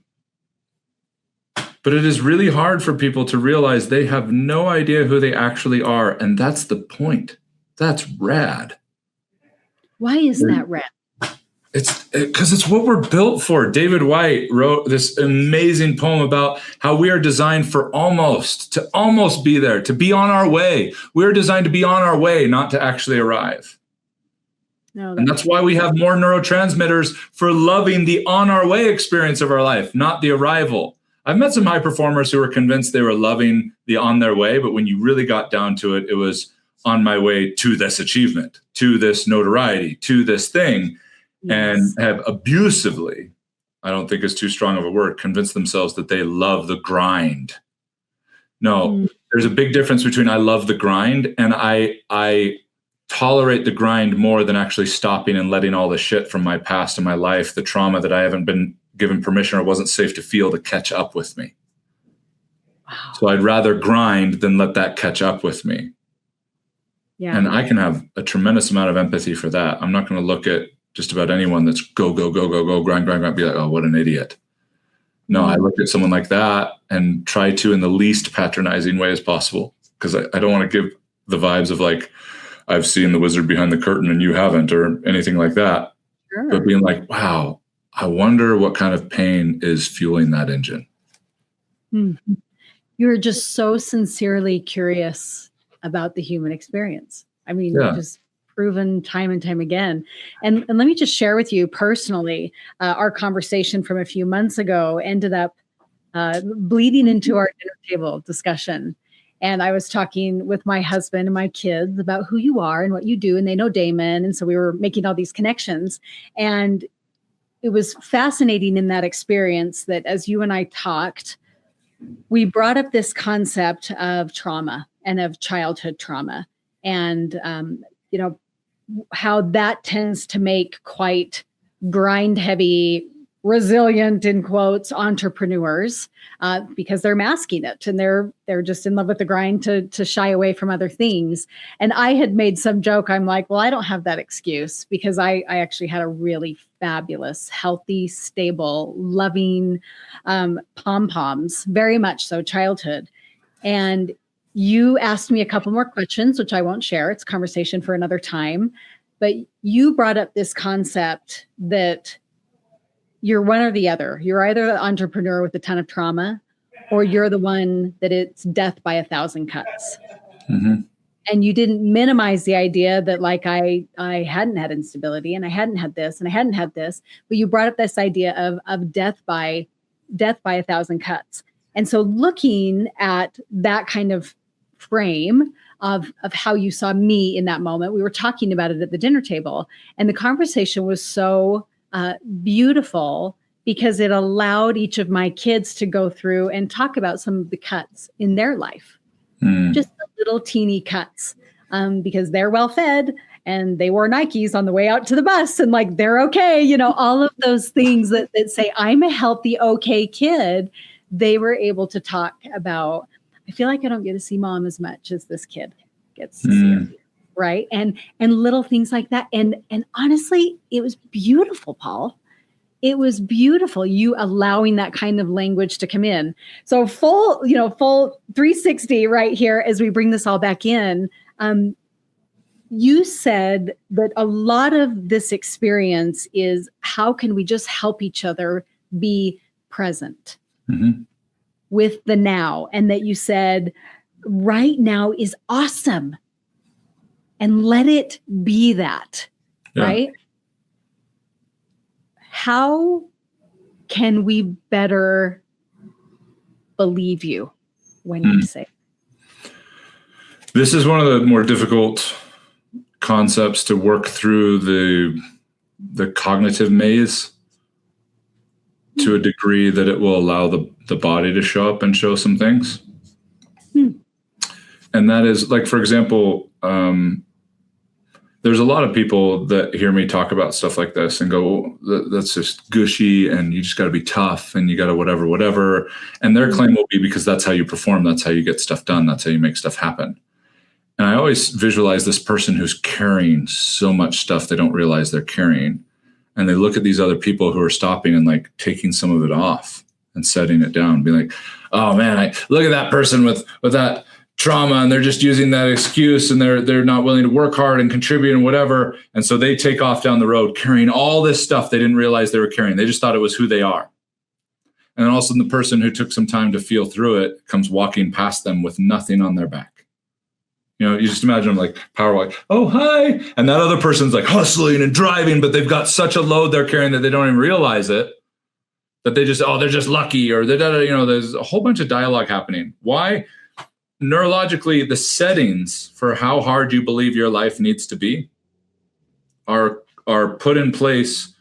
But it is really hard for people to realize they have no idea who they actually are. And that's the point. That's rad. Why is that rad? It's because it's what we're built for. David White wrote this amazing poem about how we are designed to almost be there, to be on our way. We're designed to be on our way, not to actually arrive. No, and that's why we have more neurotransmitters for loving the on our way experience of our life, not the arrival. I've met some high performers who were convinced they were loving the on their way, but when you really got down to it, it was on my way to this achievement, to this notoriety, to this thing. Yes. And have abusively, I don't think is too strong of a word, convinced themselves that they love the grind. No, there's a big difference between I love the grind and I tolerate the grind more than actually stopping and letting all the shit from my past and my life, the trauma that I haven't been given permission or wasn't safe to feel, to catch up with me. Wow. So I'd rather grind than let that catch up with me. Yeah. And I can have a tremendous amount of empathy for that. I'm not going to look at just about anyone that's go, grind, be like, oh, what an idiot. No, I look at someone like that and try to, in the least patronizing way as possible, because I don't want to give the vibes of like, I've seen the wizard behind the curtain and you haven't, or anything like that. Sure. But being like, wow, I wonder what kind of pain is fueling that engine. Mm-hmm. You're just so sincerely curious about the human experience. I mean, just proven time and time again. And let me just share with you personally, our conversation from a few months ago ended up bleeding into our dinner table discussion. And I was talking with my husband and my kids about who you are and what you do. And they know Damon. And so we were making all these connections. And it was fascinating in that experience that as you and I talked, we brought up this concept of trauma and of childhood trauma. And, how that tends to make quite grind heavy, resilient in quotes, entrepreneurs, because they're masking it and they're just in love with the grind to shy away from other things. And I had made some joke. I'm like, well, I don't have that excuse because I actually had a really fabulous, healthy, stable, loving pom-poms, very much so childhood. And you asked me a couple more questions, which I won't share. It's a conversation for another time. But you brought up this concept that you're one or the other. You're either the entrepreneur with a ton of trauma, or you're the one that it's death by 1,000 cuts. Mm-hmm. And you didn't minimize the idea that like I hadn't had instability and I hadn't had this and I hadn't had this, but you brought up this idea of death by 1,000 cuts. And so looking at that kind of frame of how you saw me in that moment, we were talking about it at the dinner table, and the conversation was so beautiful because it allowed each of my kids to go through and talk about some of the cuts in their life, just the little teeny cuts, because they're well fed and they wore Nikes on the way out to the bus and like, they're okay. You know, all of those things that say, I'm a healthy, okay kid. They were able to talk about, I feel like I don't get to see mom as much as this kid gets to see her. Right. And little things like that. And honestly, it was beautiful, Paul. It was beautiful. You allowing that kind of language to come in. So full 360 right here as we bring this all back in. You said that a lot of this experience is how can we just help each other be present with the now, and that you said right now is awesome and let it be that, right? How can we better believe you when you say? This is one of the more difficult concepts to work through the cognitive maze to a degree that it will allow the body to show up and show some things. And that is, like, for example, there's a lot of people that hear me talk about stuff like this and go, that's just gushy and you just got to be tough and you got to whatever. And their claim will be because that's how you perform. That's how you get stuff done. That's how you make stuff happen. And I always visualize this person who's carrying so much stuff they don't realize they're carrying. And they look at these other people who are stopping and like taking some of it off and setting it down, be like, oh man, I look at that person with that trauma and they're just using that excuse and they're not willing to work hard and contribute and whatever. And so they take off down the road carrying all this stuff they didn't realize they were carrying. They just thought it was who they are. And then all of a sudden the person who took some time to feel through it comes walking past them with nothing on their back. You know, you just imagine them like power walk, oh, hi. And that other person's like hustling and driving, but they've got such a load they're carrying that they don't even realize it, that they just, they're just lucky, or there's a whole bunch of dialogue happening. Why? Neurologically, the settings for how hard you believe your life needs to be are put in place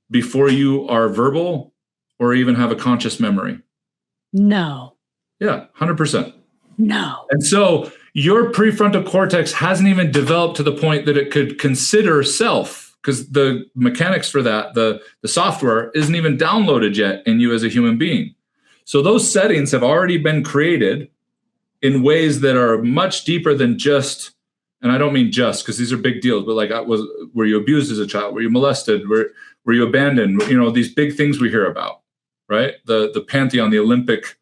before you are verbal or even have a conscious memory. No. Yeah, 100%. No. And so your prefrontal cortex hasn't even developed to the point that it could consider self, because the mechanics for that, the software isn't even downloaded yet in you as a human being. So those settings have already been created in ways that are much deeper than just, and I don't mean just because these are big deals, but like, were you abused as a child? Were you molested? Were you abandoned? You know, these big things we hear about, right? The pantheon, the Olympic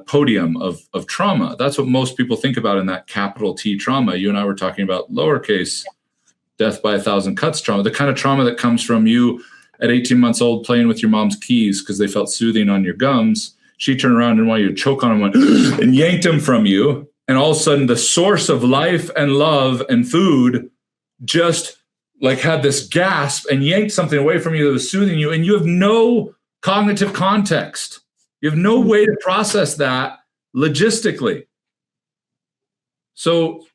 podium of trauma. That's what most people think about in that capital T trauma. You and I were talking about lowercase death by 1,000 cuts trauma, the kind of trauma that comes from you at 18 months old playing with your mom's keys because they felt soothing on your gums. She turned around and wanted you to choke on them and yanked them from you. And all of a sudden the source of life and love and food just like had this gasp and yanked something away from you that was soothing you. And you have no cognitive context. You have no way to process that logistically. So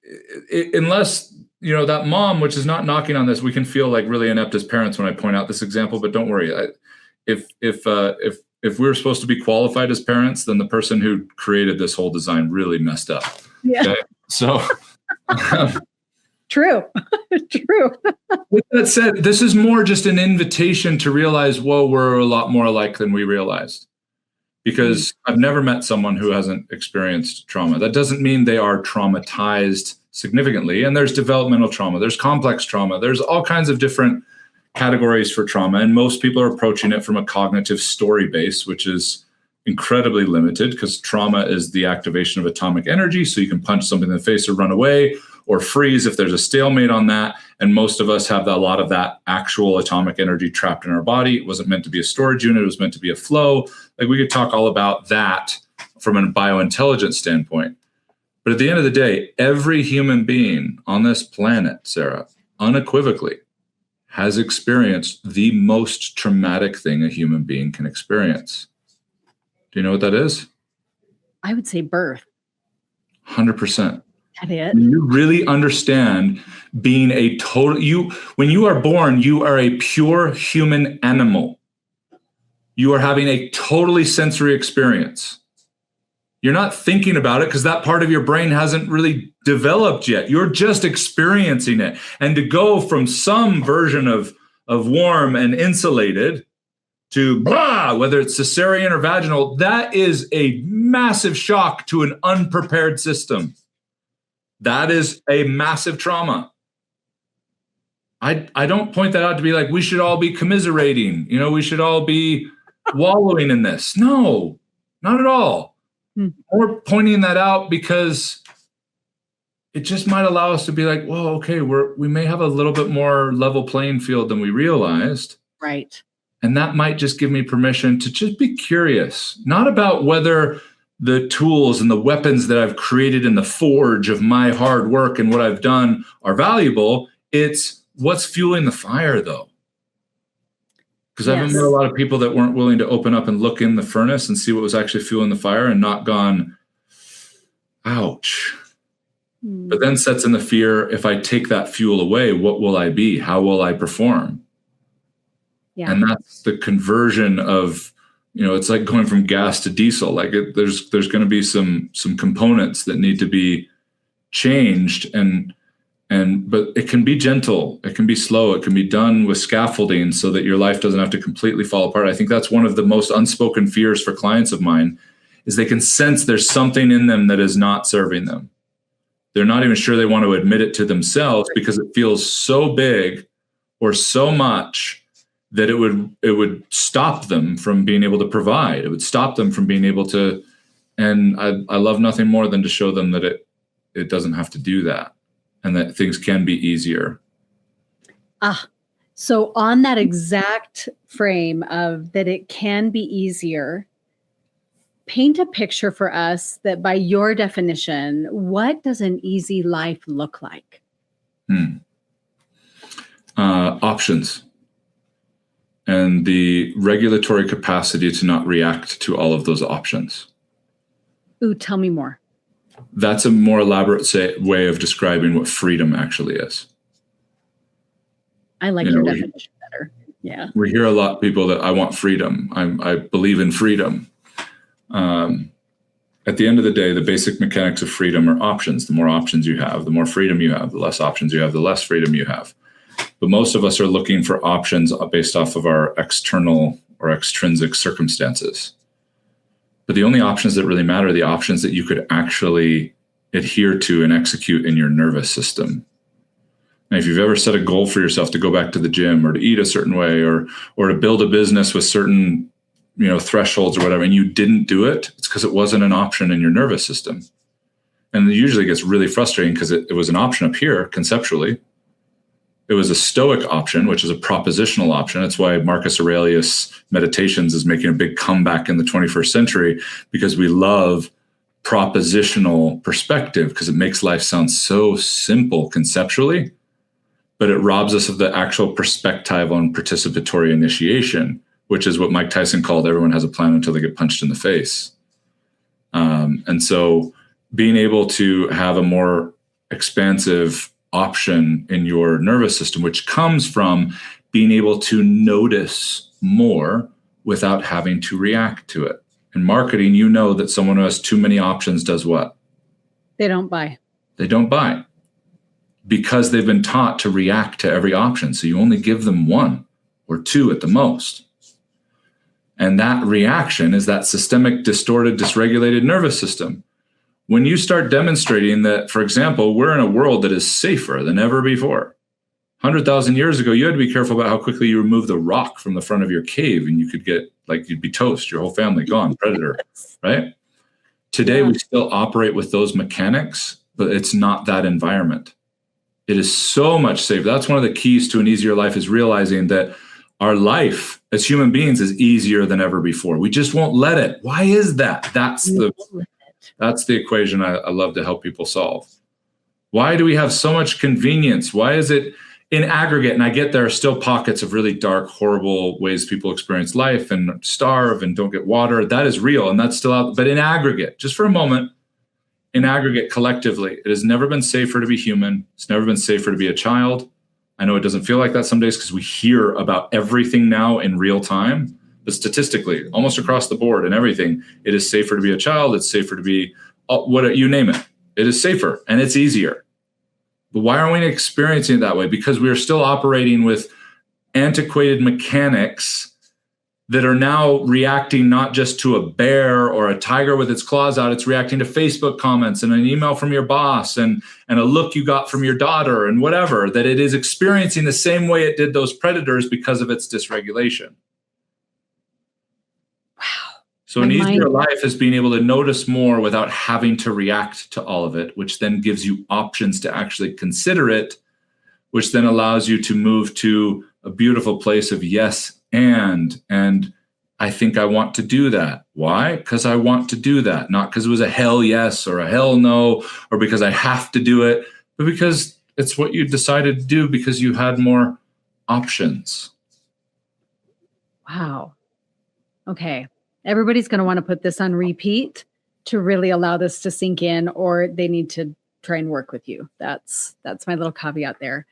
unless, that mom, which is not knocking on this, we can feel like really inept as parents when I point out this example, but don't worry. If we were supposed to be qualified as parents, then the person who created this whole design really messed up. Yeah. Okay? So True. With that said, this is more just an invitation to realize, whoa, we're a lot more alike than we realized. Because I've never met someone who hasn't experienced trauma. That doesn't mean they are traumatized significantly. And there's developmental trauma, there's complex trauma, there's all kinds of different categories for trauma. And most people are approaching it from a cognitive story base, which is incredibly limited because trauma is the activation of atomic energy. So you can punch something in the face or run away or freeze if there's a stalemate on that. And most of us have a lot of that actual atomic energy trapped in our body. It wasn't meant to be a storage unit. It was meant to be a flow. Like we could talk all about that from a biointelligence standpoint. But at the end of the day, every human being on this planet, Sarah, unequivocally has experienced the most traumatic thing a human being can experience. Do you know what that is? I would say birth. 100%. That it? When you really understand being a total, when you are born, you are a pure human animal. You are having a totally sensory experience. You're not thinking about it because that part of your brain hasn't really developed yet. You're just experiencing it. And to go from some version of warm and insulated to blah, whether it's cesarean or vaginal, that is a massive shock to an unprepared system. That is a massive trauma. I don't point that out to be like, we should all be commiserating. We should all be wallowing in this. No, not at all. We're pointing that out because it just might allow us to be like, well, okay, we may have a little bit more level playing field than we realized. Right. And that might just give me permission to just be curious, not about whether the tools and the weapons that I've created in the forge of my hard work and what I've done are valuable. It's what's fueling the fire, though. Because I've met a lot of people that weren't willing to open up and look in the furnace and see what was actually fueling the fire and not gone, ouch. But then sets in the fear, if I take that fuel away, what will I be? How will I perform? Yeah. And that's the conversion of, it's like going from gas to diesel. Like there's going to be some components that need to be changed, but it can be gentle, it can be slow, it can be done with scaffolding so that your life doesn't have to completely fall apart. I think that's one of the most unspoken fears for clients of mine, is they can sense there's something in them that is not serving them. They're not even sure they want to admit it to themselves because it feels so big or so much that it would stop them from being able to provide. It would stop them from being able to, and I love nothing more than to show them that it doesn't have to do that and that things can be easier. So on that exact frame of that it can be easier, paint a picture for us that by your definition, what does an easy life look like? Options. And the regulatory capacity to not react to all of those options. Ooh, tell me more. That's a more elaborate way of describing what freedom actually is. I like your definition better. Yeah. We hear a lot of people that I want freedom. I believe in freedom. At the end of the day, the basic mechanics of freedom are options. The more options you have, the more freedom you have. The less options you have, the less freedom you have. But most of us are looking for options based off of our external or extrinsic circumstances. But the only options that really matter are the options that you could actually adhere to and execute in your nervous system. And if you've ever set a goal for yourself to go back to the gym or to eat a certain way or to build a business with certain thresholds or whatever, and you didn't do it, it's because it wasn't an option in your nervous system. And it usually gets really frustrating because it was an option up here conceptually. It was a Stoic option, which is a propositional option. That's why Marcus Aurelius Meditations is making a big comeback in the 21st century, because we love propositional perspective because it makes life sound so simple conceptually, but it robs us of the actual perspective on participatory initiation, which is what Mike Tyson called everyone has a plan until they get punched in the face. And so being able to have a more expansive option in your nervous system, which comes from being able to notice more without having to react to it. In marketing, that someone who has too many options does what? They don't buy. They don't buy because they've been taught to react to every option. So you only give them one or two at the most. And that reaction is that systemic, distorted, dysregulated nervous system. When you start demonstrating that, for example, we're in a world that is safer than ever before. 100,000 years ago, you had to be careful about how quickly you remove the rock from the front of your cave, and you could get, you'd be toast, your whole family gone, predator, right? Today, we still operate with those mechanics, but it's not that environment. It is so much safer. That's one of the keys to an easier life, is realizing that our life as human beings is easier than ever before. We just won't let it. Why is that? That's the equation I love to help people solve. Why do we have so much convenience? Why is it in aggregate? And I get there are still pockets of really dark, horrible ways people experience life and starve and don't get water. That is real, and that's still out. But in aggregate, just for a moment, in aggregate, collectively, it has never been safer to be human. It's never been safer to be a child. I know it doesn't feel like that some days because we hear about everything now in real time, But statistically, almost across the board and everything, it is safer to be a child. It's safer to be what you name it. It is safer and it's easier. But why aren't we experiencing it that way? Because we are still operating with antiquated mechanics that are now reacting not just to a bear or a tiger with its claws out. It's reacting to Facebook comments and an email from your boss and a look you got from your daughter and whatever, that it is experiencing the same way it did those predators because of its dysregulation. Wow. So an easier life is being able to notice more without having to react to all of it, which then gives you options to actually consider it, which then allows you to move to a beautiful place of yes, and I think I want to do that. Why? Because I want to do that, not because it was a hell yes or a hell no, or because I have to do it, but because it's what you decided to do because you had more options. Wow. Okay. Everybody's going to want to put this on repeat to really allow this to sink in, or they need to try and work with you. That's my little caveat there.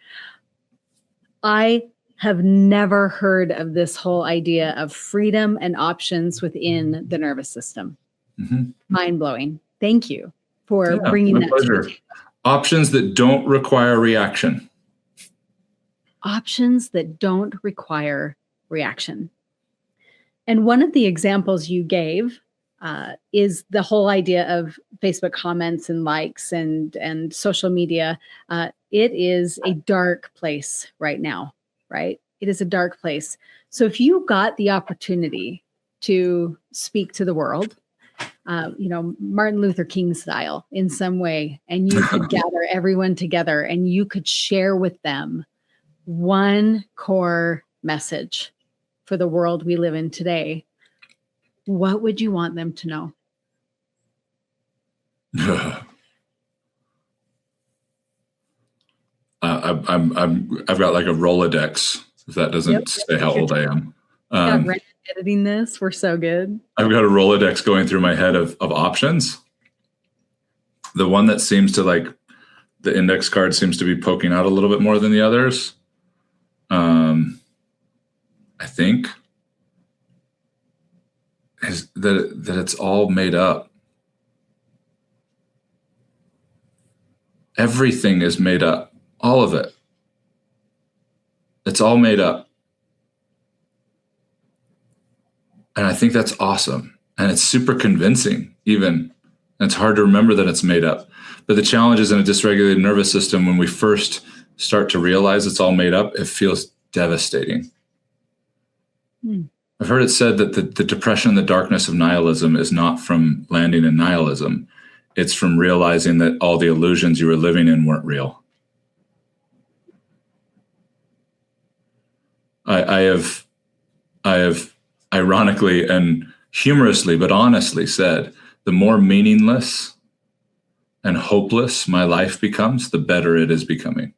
I have never heard of this whole idea of freedom and options within the nervous system. Mm-hmm. Mind-blowing. Thank you for bringing that pleasure. to me. Options that don't require reaction. Options that don't require reaction. And one of the examples you gave is the whole idea of Facebook comments and likes and social media. It is a dark place right now, right? It is a dark place. So if you got the opportunity to speak to the world, Martin Luther King style in some way, and you could gather everyone together and you could share with them one core message for the world we live in today, what would you want them to know? I've got like a Rolodex, if that doesn't say how old I am. Editing this, we're so good. I've got a Rolodex going through my head of options. The one that seems to like, the index card seems to be poking out a little bit more than the others. I think is that it's all made up. Everything is made up. All of it. It's all made up. And I think that's awesome. And it's super convincing, even. And it's hard to remember that it's made up. But the challenge is in a dysregulated nervous system, when we first start to realize it's all made up, it feels devastating. I've heard it said that the depression and the darkness of nihilism is not from landing in nihilism. It's from realizing that all the illusions you were living in weren't real. I have ironically and humorously, but honestly said, the more meaningless and hopeless my life becomes, the better it is becoming.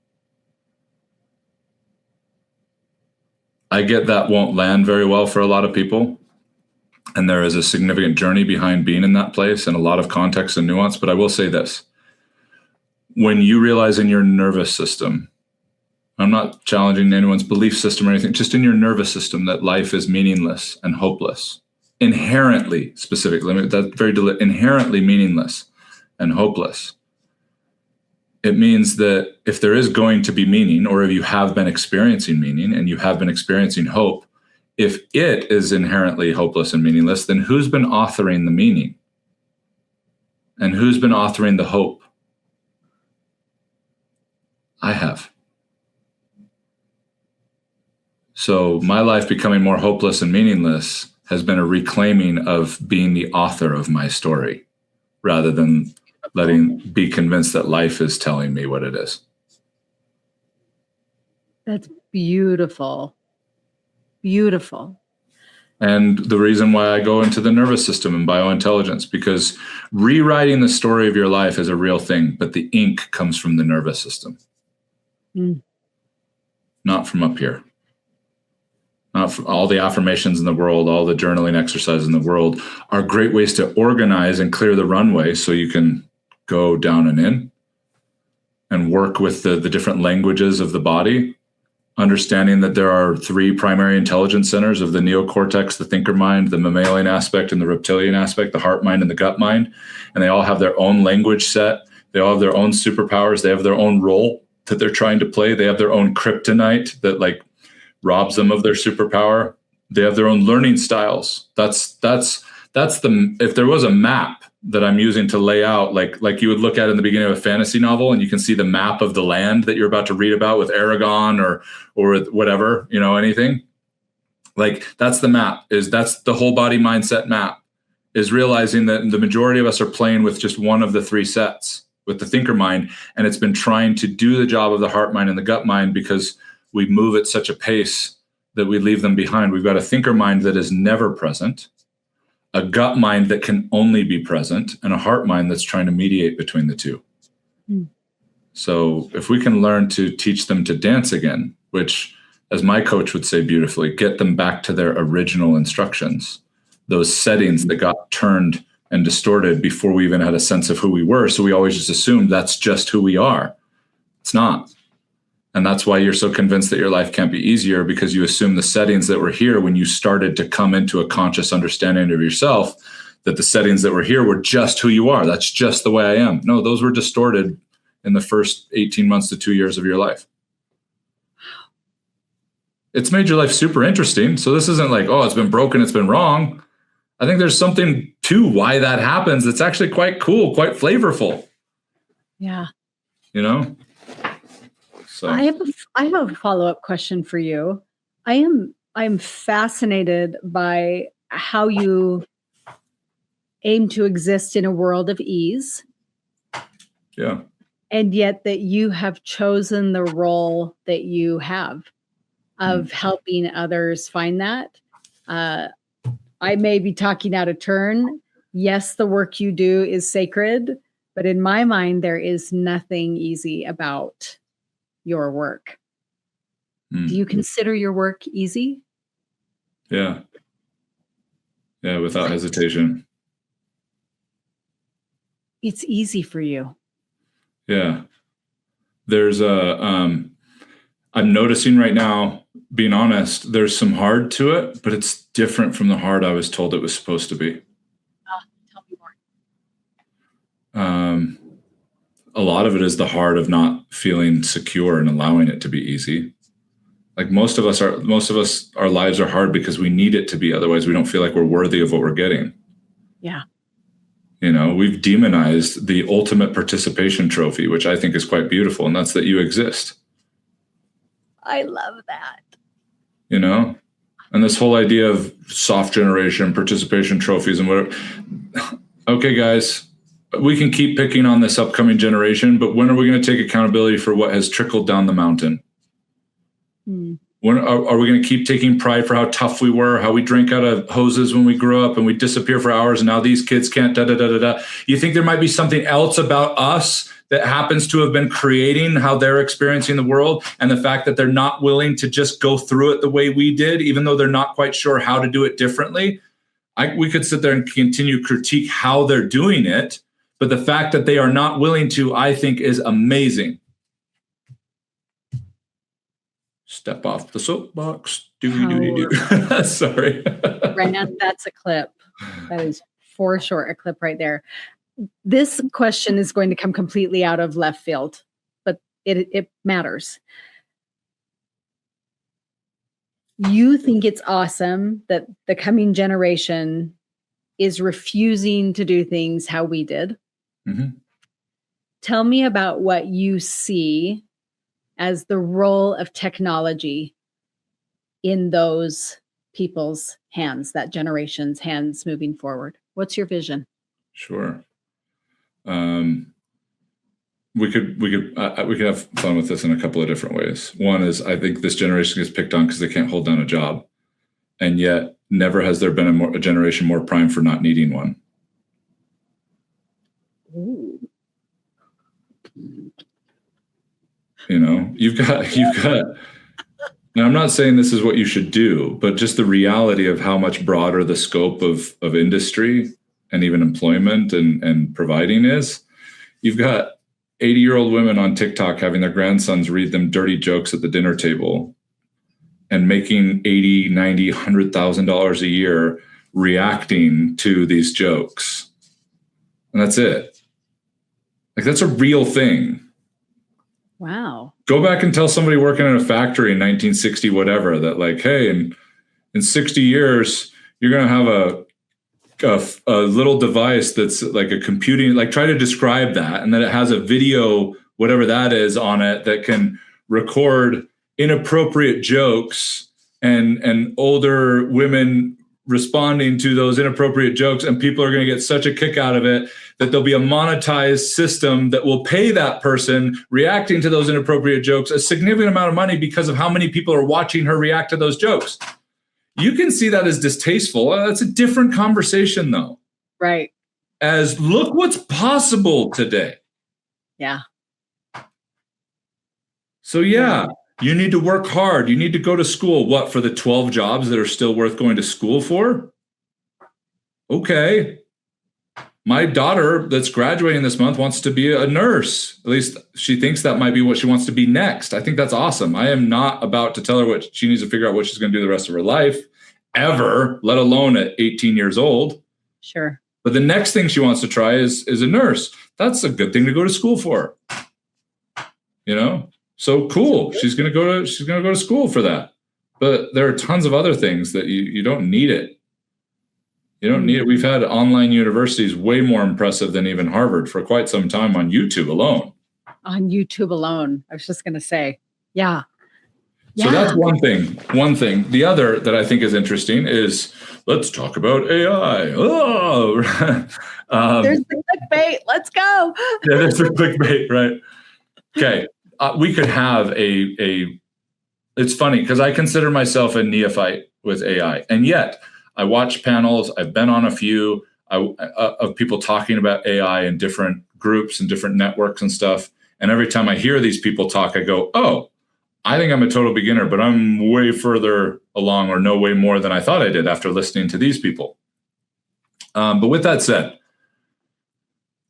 I get that won't land very well for a lot of people. And there is a significant journey behind being in that place and a lot of context and nuance. But I will say this. When you realize in your nervous system, I'm not challenging anyone's belief system or anything, just in your nervous system, that life is meaningless and hopeless. Inherently, specifically, that's inherently meaningless and hopeless. It means that if there is going to be meaning, or if you have been experiencing meaning and you have been experiencing hope, if it is inherently hopeless and meaningless, then who's been authoring the meaning? And who's been authoring the hope? I have. So my life becoming more hopeless and meaningless has been a reclaiming of being the author of my story, rather than be convinced that life is telling me what it is. That's beautiful. Beautiful. And the reason why I go into the nervous system and biointelligence, because rewriting the story of your life is a real thing, but the ink comes from the nervous system. Not from up here. Not from all the affirmations in the world, all the journaling exercises in the world are great ways to organize and clear the runway so you can go down and in and work with the different languages of the body. understanding that there are 3 primary intelligence centers of the neocortex, the thinker mind, the mammalian aspect, and the reptilian aspect, the heart mind and the gut mind. And they all have their own language set. They all have their own superpowers. They have their own role that they're trying to play. They have their own kryptonite that like robs them of their superpower. They have their own learning styles. That's if there was a map that I'm using to lay out, like you would look at in the beginning of a fantasy novel, and you can see the map of the land that you're about to read about with Aragon or whatever, anything. Like that's the map. That's the whole body mindset map, is realizing that the majority of us are playing with just one of the 3 sets, with the thinker mind, and it's been trying to do the job of the heart mind and the gut mind because we move at such a pace that we leave them behind. We've got a thinker mind that is never present, a gut mind that can only be present, and a heart mind that's trying to mediate between the 2. So if we can learn to teach them to dance again, which, as my coach would say beautifully, get them back to their original instructions, those settings that got turned and distorted before we even had a sense of who we were. So we always just assumed that's just who we are. It's not. And that's why you're so convinced that your life can't be easier, because you assume the settings that were here when you started to come into a conscious understanding of yourself, that the settings that were here were just who you are. That's just the way I am. No, those were distorted in the first 18 months to 2 years of your life. It's made your life super interesting. So this isn't like, oh, it's been broken, it's been wrong. I think there's something to why that happens. It's actually quite cool, quite flavorful. Yeah. So I have a follow-up question for you. I'm fascinated by how you aim to exist in a world of ease. Yeah. And yet that you have chosen the role that you have of helping others find that. I may be talking out of turn. Yes, the work you do is sacred, but in my mind, there is nothing easy about your work. Do you consider your work easy? Yeah. Yeah, without hesitation. It's easy for you. Yeah. There's I'm noticing right now, being honest, there's some hard to it, but it's different from the hard I was told it was supposed to be. Tell me more. A lot of it is the hard of not feeling secure and allowing it to be easy. Like most of us, our lives are hard because we need it to be. Otherwise, we don't feel like we're worthy of what we're getting. Yeah. We've demonized the ultimate participation trophy, which I think is quite beautiful. And that's that you exist. I love that. And this whole idea of soft generation, participation trophies and whatever. Okay, guys, we can keep picking on this upcoming generation, but when are we going to take accountability for what has trickled down the mountain? When are we going to keep taking pride for how tough we were, how we drank out of hoses when we grew up and we disappear for hours and now these kids can't da-da-da-da-da? You think there might be something else about us that happens to have been creating how they're experiencing the world, and the fact that they're not willing to just go through it the way we did, even though they're not quite sure how to do it differently? We could sit there and continue to critique how they're doing it, but the fact that they are not willing to, I think, is amazing. Step off the soapbox. Sorry. Right now, that's a clip. That is for sure a clip right there. This question is going to come completely out of left field, but it matters. You think it's awesome that the coming generation is refusing to do things how we did. Mm-hmm. Tell me about what you see as the role of technology in those people's hands, that generation's hands moving forward. What's your vision? Sure. We could have fun with this in a couple of different ways. One is, I think this generation gets picked on because they can't hold down a job, and yet never has there been a generation more primed for not needing one. Ooh. You've got. Now, I'm not saying this is what you should do, but just the reality of how much broader the scope of industry and even employment and providing is. You've got 80-year-old women on TikTok having their grandsons read them dirty jokes at the dinner table and making $80, $90, $100,000 a year reacting to these jokes. And that's it. Like, that's a real thing. Wow. Go back and tell somebody working in a factory in 1960, whatever, that like, hey, in 60 years, you're going to have a little device that's like a computing, like try to describe that. And then it has a video, whatever that is, on it that can record inappropriate jokes and older women responding to those inappropriate jokes. And people are going to get such a kick out of it that there'll be a monetized system that will pay that person reacting to those inappropriate jokes a significant amount of money because of how many people are watching her react to those jokes. You can see that as distasteful. That's a different conversation, though. Right. As look what's possible today. Yeah. So, yeah, you need to work hard. You need to go to school. What, for the 12 jobs that are still worth going to school for? Okay. My daughter that's graduating this month wants to be a nurse. At least she thinks that might be what she wants to be next. I think that's awesome. I am not about to tell her what she needs to figure out what she's going to do the rest of her life, ever, let alone at 18 years old. Sure. But the next thing she wants to try is a nurse. That's a good thing to go to school for. You know? So cool. She's going to go to school for that. But there are tons of other things that you don't need it. You don't need it. We've had online universities way more impressive than even Harvard for quite some time on YouTube alone. On YouTube alone. I was just going to say, yeah. So that's one thing. The other that I think is interesting is, let's talk about AI. Oh, there's the clickbait. Let's go. Yeah, there's the clickbait, right? Okay. We could have it's funny because I consider myself a neophyte with AI. And yet I watch panels. I've been on a few of people talking about AI in different groups and different networks and stuff. And every time I hear these people talk, I go, oh, I think I'm a total beginner, but I'm way further along or know way more than I thought I did after listening to these people. But with that said,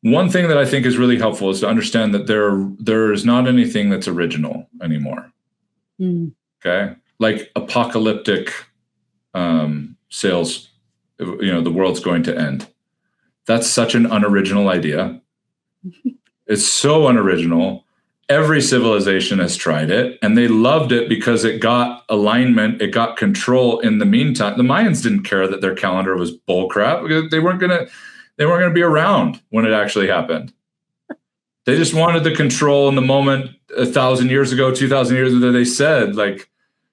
one thing that I think is really helpful is to understand that there is not anything that's original anymore. Okay? Like apocalyptic sales, the world's going to end. That's such an unoriginal idea. It's so unoriginal. Every civilization has tried it, and they loved it because it got alignment, it got control in the meantime. The Mayans didn't care that their calendar was bullcrap because they weren't gonna be around when it actually happened. They just wanted the control in the moment 1,000 years ago, 2,000 years ago. They said, like,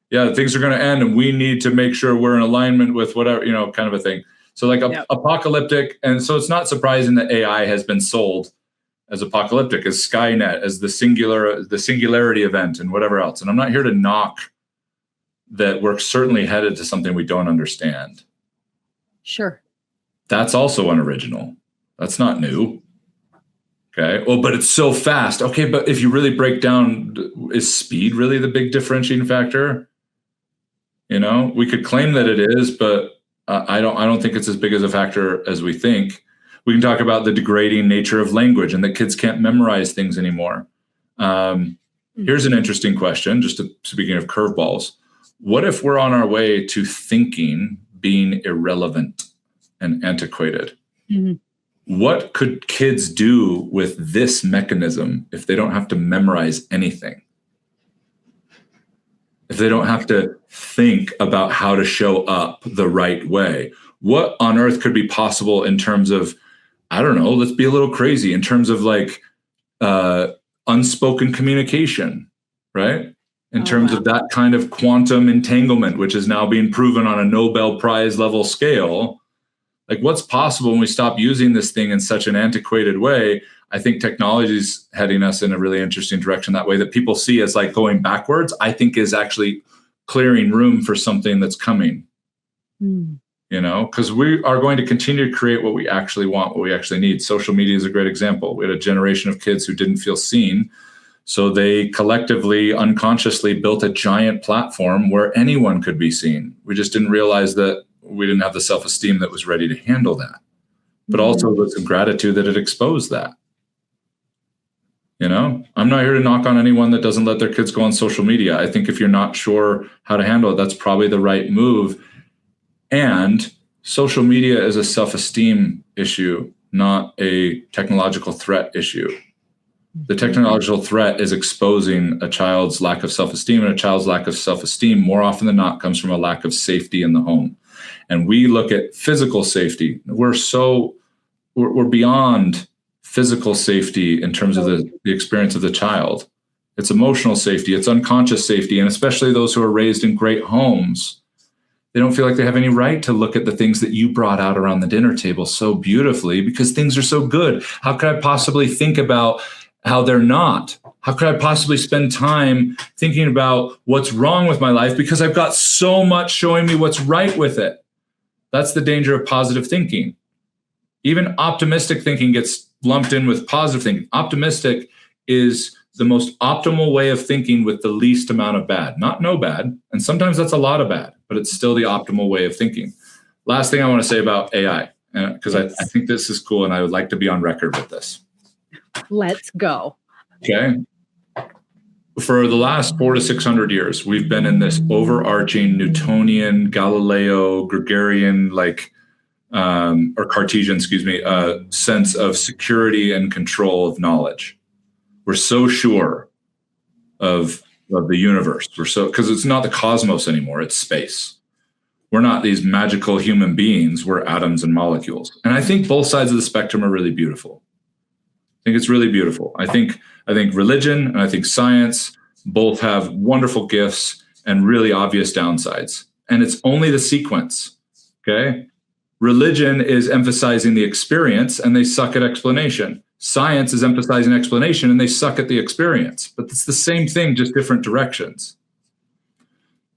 yeah, things are going to end and we need to make sure we're in alignment with whatever, kind of a thing. So like apocalyptic. And so it's not surprising that AI has been sold as apocalyptic, as Skynet, as the singularity event and whatever else. And I'm not here to knock that. We're certainly headed to something we don't understand. Sure. That's also unoriginal. That's not new. Okay. Well, but it's so fast. Okay. But if you really break down, is speed really the big differentiating factor? We could claim that it is, but I don't think it's as big as a factor as we think. We can talk about the degrading nature of language and that kids can't memorize things anymore. Here's an interesting question, speaking of curveballs. What if we're on our way to thinking being irrelevant and antiquated? Mm-hmm. What could kids do with this mechanism if they don't have to memorize anything? If they don't have to think about how to show up the right way? What on earth could be possible in terms of, I don't know, let's be a little crazy, in terms of like unspoken communication, right? In terms of that kind of quantum entanglement, which is now being proven on a Nobel Prize level scale. Like, what's possible when we stop using this thing in such an antiquated way? I think technology is heading us in a really interesting direction that way, that people see as like going backwards, I think is actually clearing room for something that's coming. Because we are going to continue to create what we actually want, what we actually need. Social media is a great example. We had a generation of kids who didn't feel seen. So they collectively, unconsciously built a giant platform where anyone could be seen. We just didn't realize that we didn't have the self-esteem that was ready to handle that. But also with some gratitude that it exposed that. I'm not here to knock on anyone that doesn't let their kids go on social media. I think if you're not sure how to handle it, that's probably the right move. And social media is a self-esteem issue, not a technological threat issue. The technological threat is exposing a child's lack of self-esteem, and a child's lack of self-esteem more often than not comes from a lack of safety in the home. And we look at physical safety. We're beyond physical safety in terms of the experience of the child. It's emotional safety, it's unconscious safety, and especially those who are raised in great homes. They don't feel like they have any right to look at the things that you brought out around the dinner table so beautifully because things are so good. How could I possibly think about how they're not? How could I possibly spend time thinking about what's wrong with my life because I've got so much showing me what's right with it? That's the danger of positive thinking. Even optimistic thinking gets lumped in with positive thinking. Optimistic is the most optimal way of thinking with the least amount of bad, not no bad. And sometimes that's a lot of bad, but it's still the optimal way of thinking. Last thing I want to say about AI, because I think this is cool and I would like to be on record with this. Let's go. Okay. For the last 400 to 600 years, we've been in this overarching Newtonian, Galileo, Gregorian, or Cartesian, sense of security and control of knowledge. We're so sure of the universe. Because it's not the cosmos anymore, it's space. We're not these magical human beings, we're atoms and molecules. And I think both sides of the spectrum are really beautiful. I think it's really beautiful. I think religion and I think science both have wonderful gifts and really obvious downsides. And it's only the sequence, okay? Religion is emphasizing the experience and they suck at explanation. Science is emphasizing explanation and they suck at the experience. But it's the same thing, just different directions.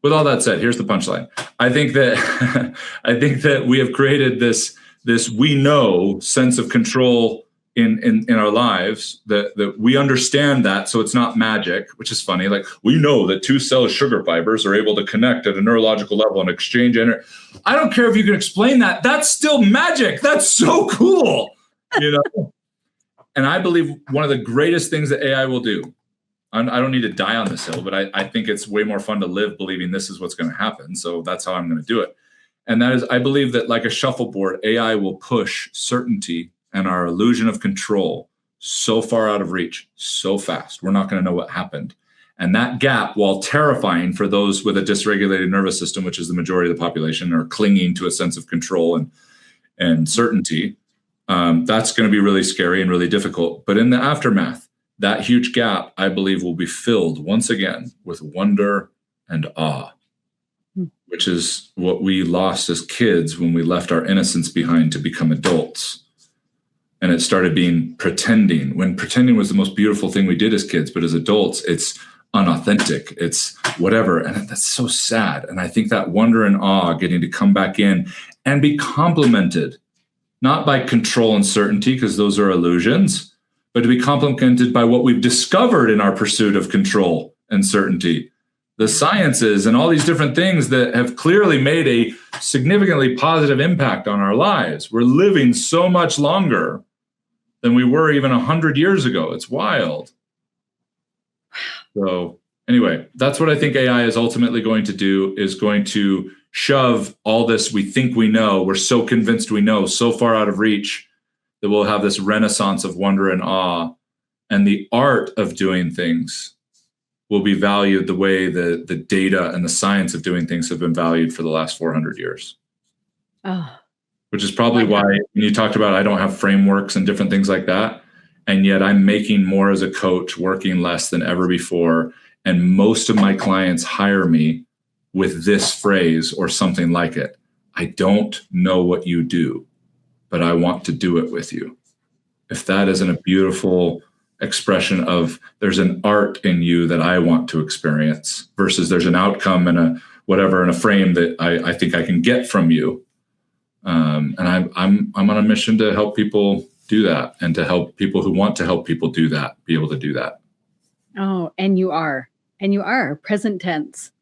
With all that said, here's the punchline. I think that we have created this we know sense of control in our lives, that we understand that, so it's not magic, which is funny. Like, we know that 2-cell sugar fibers are able to connect at a neurological level and exchange energy. I don't care if you can explain that. That's still magic. That's so cool, And I believe one of the greatest things that AI will do, I don't need to die on this hill, but I think it's way more fun to live believing this is what's going to happen. So that's how I'm going to do it. And that is, I believe that like a shuffleboard, AI will push certainty and our illusion of control so far out of reach, so fast, we're not going to know what happened. And that gap, while terrifying for those with a dysregulated nervous system, which is the majority of the population, are clinging to a sense of control and certainty, that's going to be really scary and really difficult. But in the aftermath, that huge gap, I believe, will be filled once again with wonder and awe, which is what we lost as kids when we left our innocence behind to become adults. And it started being pretending, when pretending was the most beautiful thing we did as kids. But as adults, it's unauthentic. It's whatever. And that's so sad. And I think that wonder and awe getting to come back in and be complimented, not by control and certainty, because those are illusions, but to be complimented by what we've discovered in our pursuit of control and certainty. The sciences and all these different things that have clearly made a significantly positive impact on our lives. We're living so much longer than we were even 100 years ago. It's wild. So anyway, that's what I think AI is ultimately going to do, is going to shove all this we think we know, we're so convinced we know, so far out of reach that we'll have this renaissance of wonder and awe. And the art of doing things will be valued the way the data and the science of doing things have been valued for the last 400 years. Oh. Which is probably why when you talked about I don't have frameworks and different things like that, and yet I'm making more as a coach, working less than ever before. And most of my clients hire me with this phrase or something like it. I don't know what you do, but I want to do it with you. If that isn't a beautiful expression of there's an art in you that I want to experience versus there's an outcome and a whatever in a frame that I think I can get from you. And I'm on a mission to help people do that, and to help people who want to help people do that, be able to do that. Oh, and you are present tense,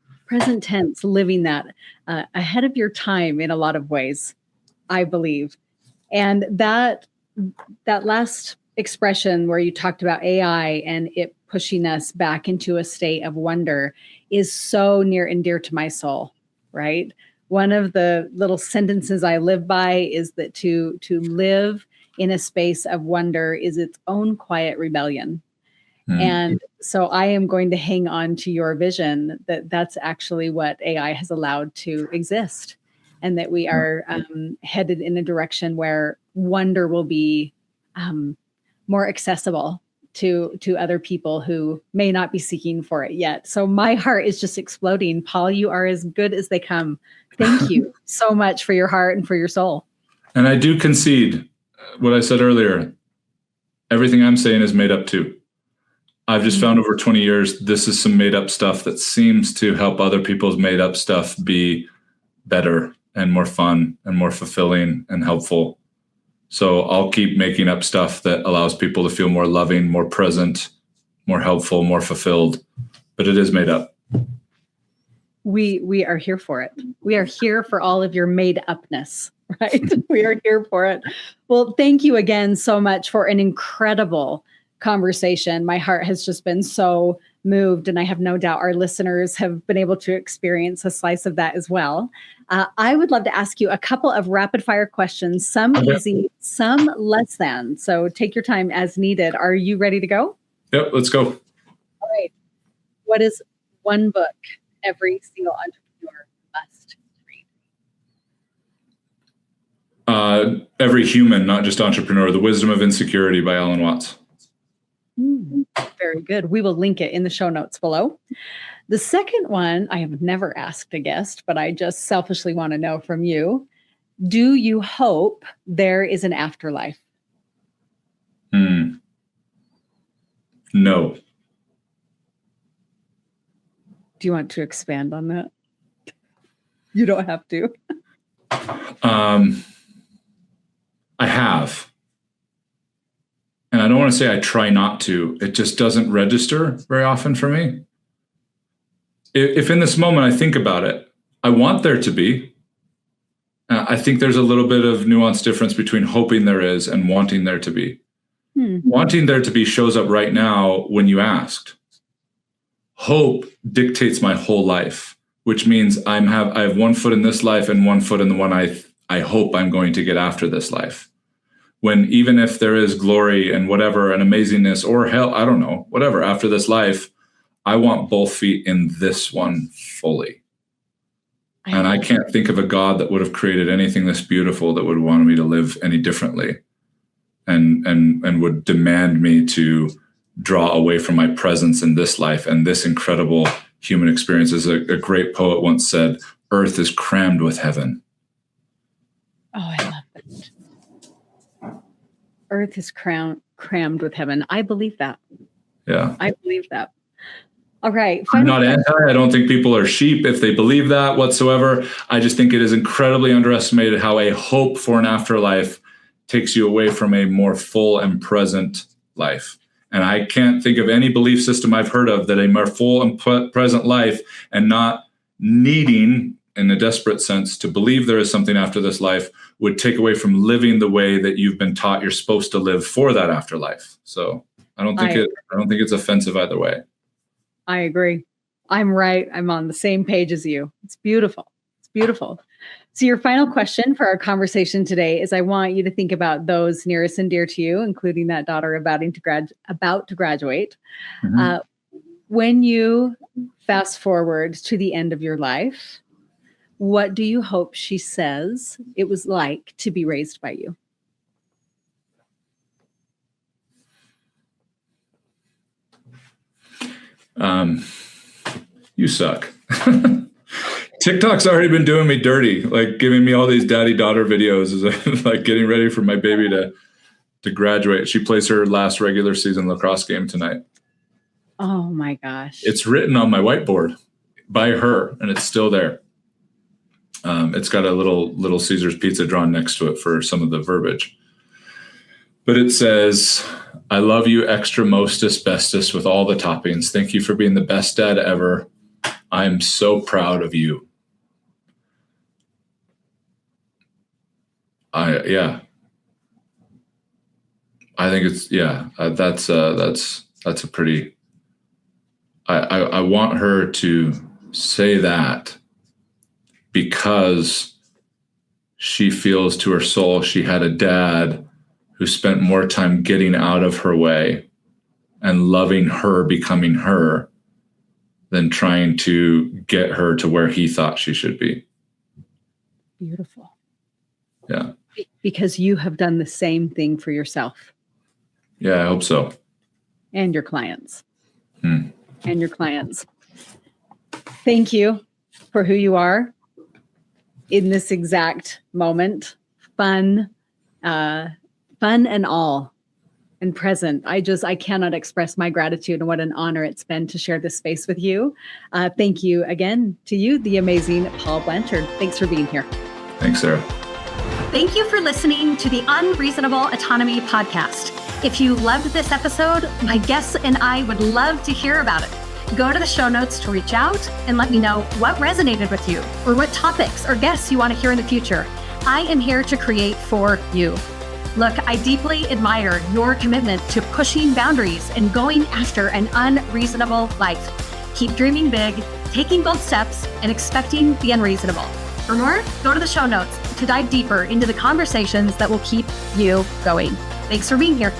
living that ahead of your time in a lot of ways, I believe. And that last expression where you talked about AI and it pushing us back into a state of wonder is so near and dear to my soul, right? One of the little sentences I live by is that to live in a space of wonder is its own quiet rebellion. And so I am going to hang on to your vision that that's actually what AI has allowed to exist, and that we are headed in a direction where wonder will be more accessible to other people who may not be seeking for it yet. So my heart is just exploding. Paul, you are as good as they come. Thank you so much for your heart and for your soul. And I do concede what I said earlier. Everything I'm saying is made up too. I've just found over 20 years, this is some made up stuff that seems to help other people's made up stuff be better and more fun and more fulfilling and helpful. So I'll keep making up stuff that allows people to feel more loving, more present, more helpful, more fulfilled. But it is made up. We are here for it. We are here for all of your made upness, right? We are here for it. Well, thank you again so much for an incredible conversation. My heart has just been so moved, and I have no doubt our listeners have been able to experience a slice of that as well. I would love to ask you a couple of rapid fire questions, some easy, some less than. So take your time as needed. Are you ready to go? Yep, let's go. All right. What is one book every single entrepreneur must read? Every human, not just entrepreneur, The Wisdom of Insecurity by Alan Watts. Very good. We will link it in the show notes below. The second one, I have never asked a guest, but I just selfishly want to know from you. Do you hope there is an afterlife? No. Do you want to expand on that? You don't have to. I have. And I don't want to say I try not to. It just doesn't register very often for me. If in this moment I think about it, I want there to be. I think there's a little bit of nuanced difference between hoping there is and wanting there to be. Wanting there to be shows up right now when you asked. Hope dictates my whole life, which means I have one foot in this life and one foot in the one I hope I'm going to get after this life. When even if there is glory and whatever and amazingness or hell, I don't know, whatever, after this life, I want both feet in this one fully. And I can't think of a God that would have created anything this beautiful that would want me to live any differently and would demand me to draw away from my presence in this life and this incredible human experience. As a great poet once said, earth is crammed with heaven. Oh, I love that. Earth is crammed with heaven. I believe that. Yeah. I believe that. All right. I'm not anti. I don't think people are sheep if they believe that whatsoever. I just think it is incredibly underestimated how a hope for an afterlife takes you away from a more full and present life. And I can't think of any belief system I've heard of that a more full and present life and not needing, in a desperate sense, to believe there is something after this life would take away from living the way that you've been taught you're supposed to live for that afterlife. So I don't think it's offensive either way. I agree. I'm right. I'm on the same page as you. It's beautiful. It's beautiful. So your final question for our conversation today is I want you to think about those nearest and dear to you, including that daughter about to graduate. When you fast forward to the end of your life, what do you hope she says it was like to be raised by you? You suck. TikTok's already been doing me dirty, like giving me all these daddy-daughter videos as like getting ready for my baby to graduate. She plays her last regular season lacrosse game tonight. Oh my gosh. It's written on my whiteboard by her, and it's still there. It's got a little Caesar's pizza drawn next to it for some of the verbiage. But it says, I love you extra mostest bestest with all the toppings. Thank you for being the best dad ever. I'm so proud of you. Yeah. I think it's, that's a pretty, I want her to say that because she feels to her soul she had a dad who spent more time getting out of her way and loving her, becoming her, than trying to get her to where he thought she should be. Beautiful. Yeah. Because you have done the same thing for yourself. Yeah, I hope so. And your clients. And your clients. Thank you for who you are in this exact moment. Fun and all. And present. I cannot express my gratitude and what an honor it's been to share this space with you. Thank you again to you, the amazing Paul Blanchard. Thanks for being here. Thanks, Sarah. Thank you for listening to the Unreasonable Autonomy podcast. If you loved this episode, my guests and I would love to hear about it. Go to the show notes to reach out and let me know what resonated with you or what topics or guests you want to hear in the future. I am here to create for you. Look, I deeply admire your commitment to pushing boundaries and going after an unreasonable life. Keep dreaming big, taking bold steps, and expecting the unreasonable. For more, go to the show notes to dive deeper into the conversations that will keep you going. Thanks for being here.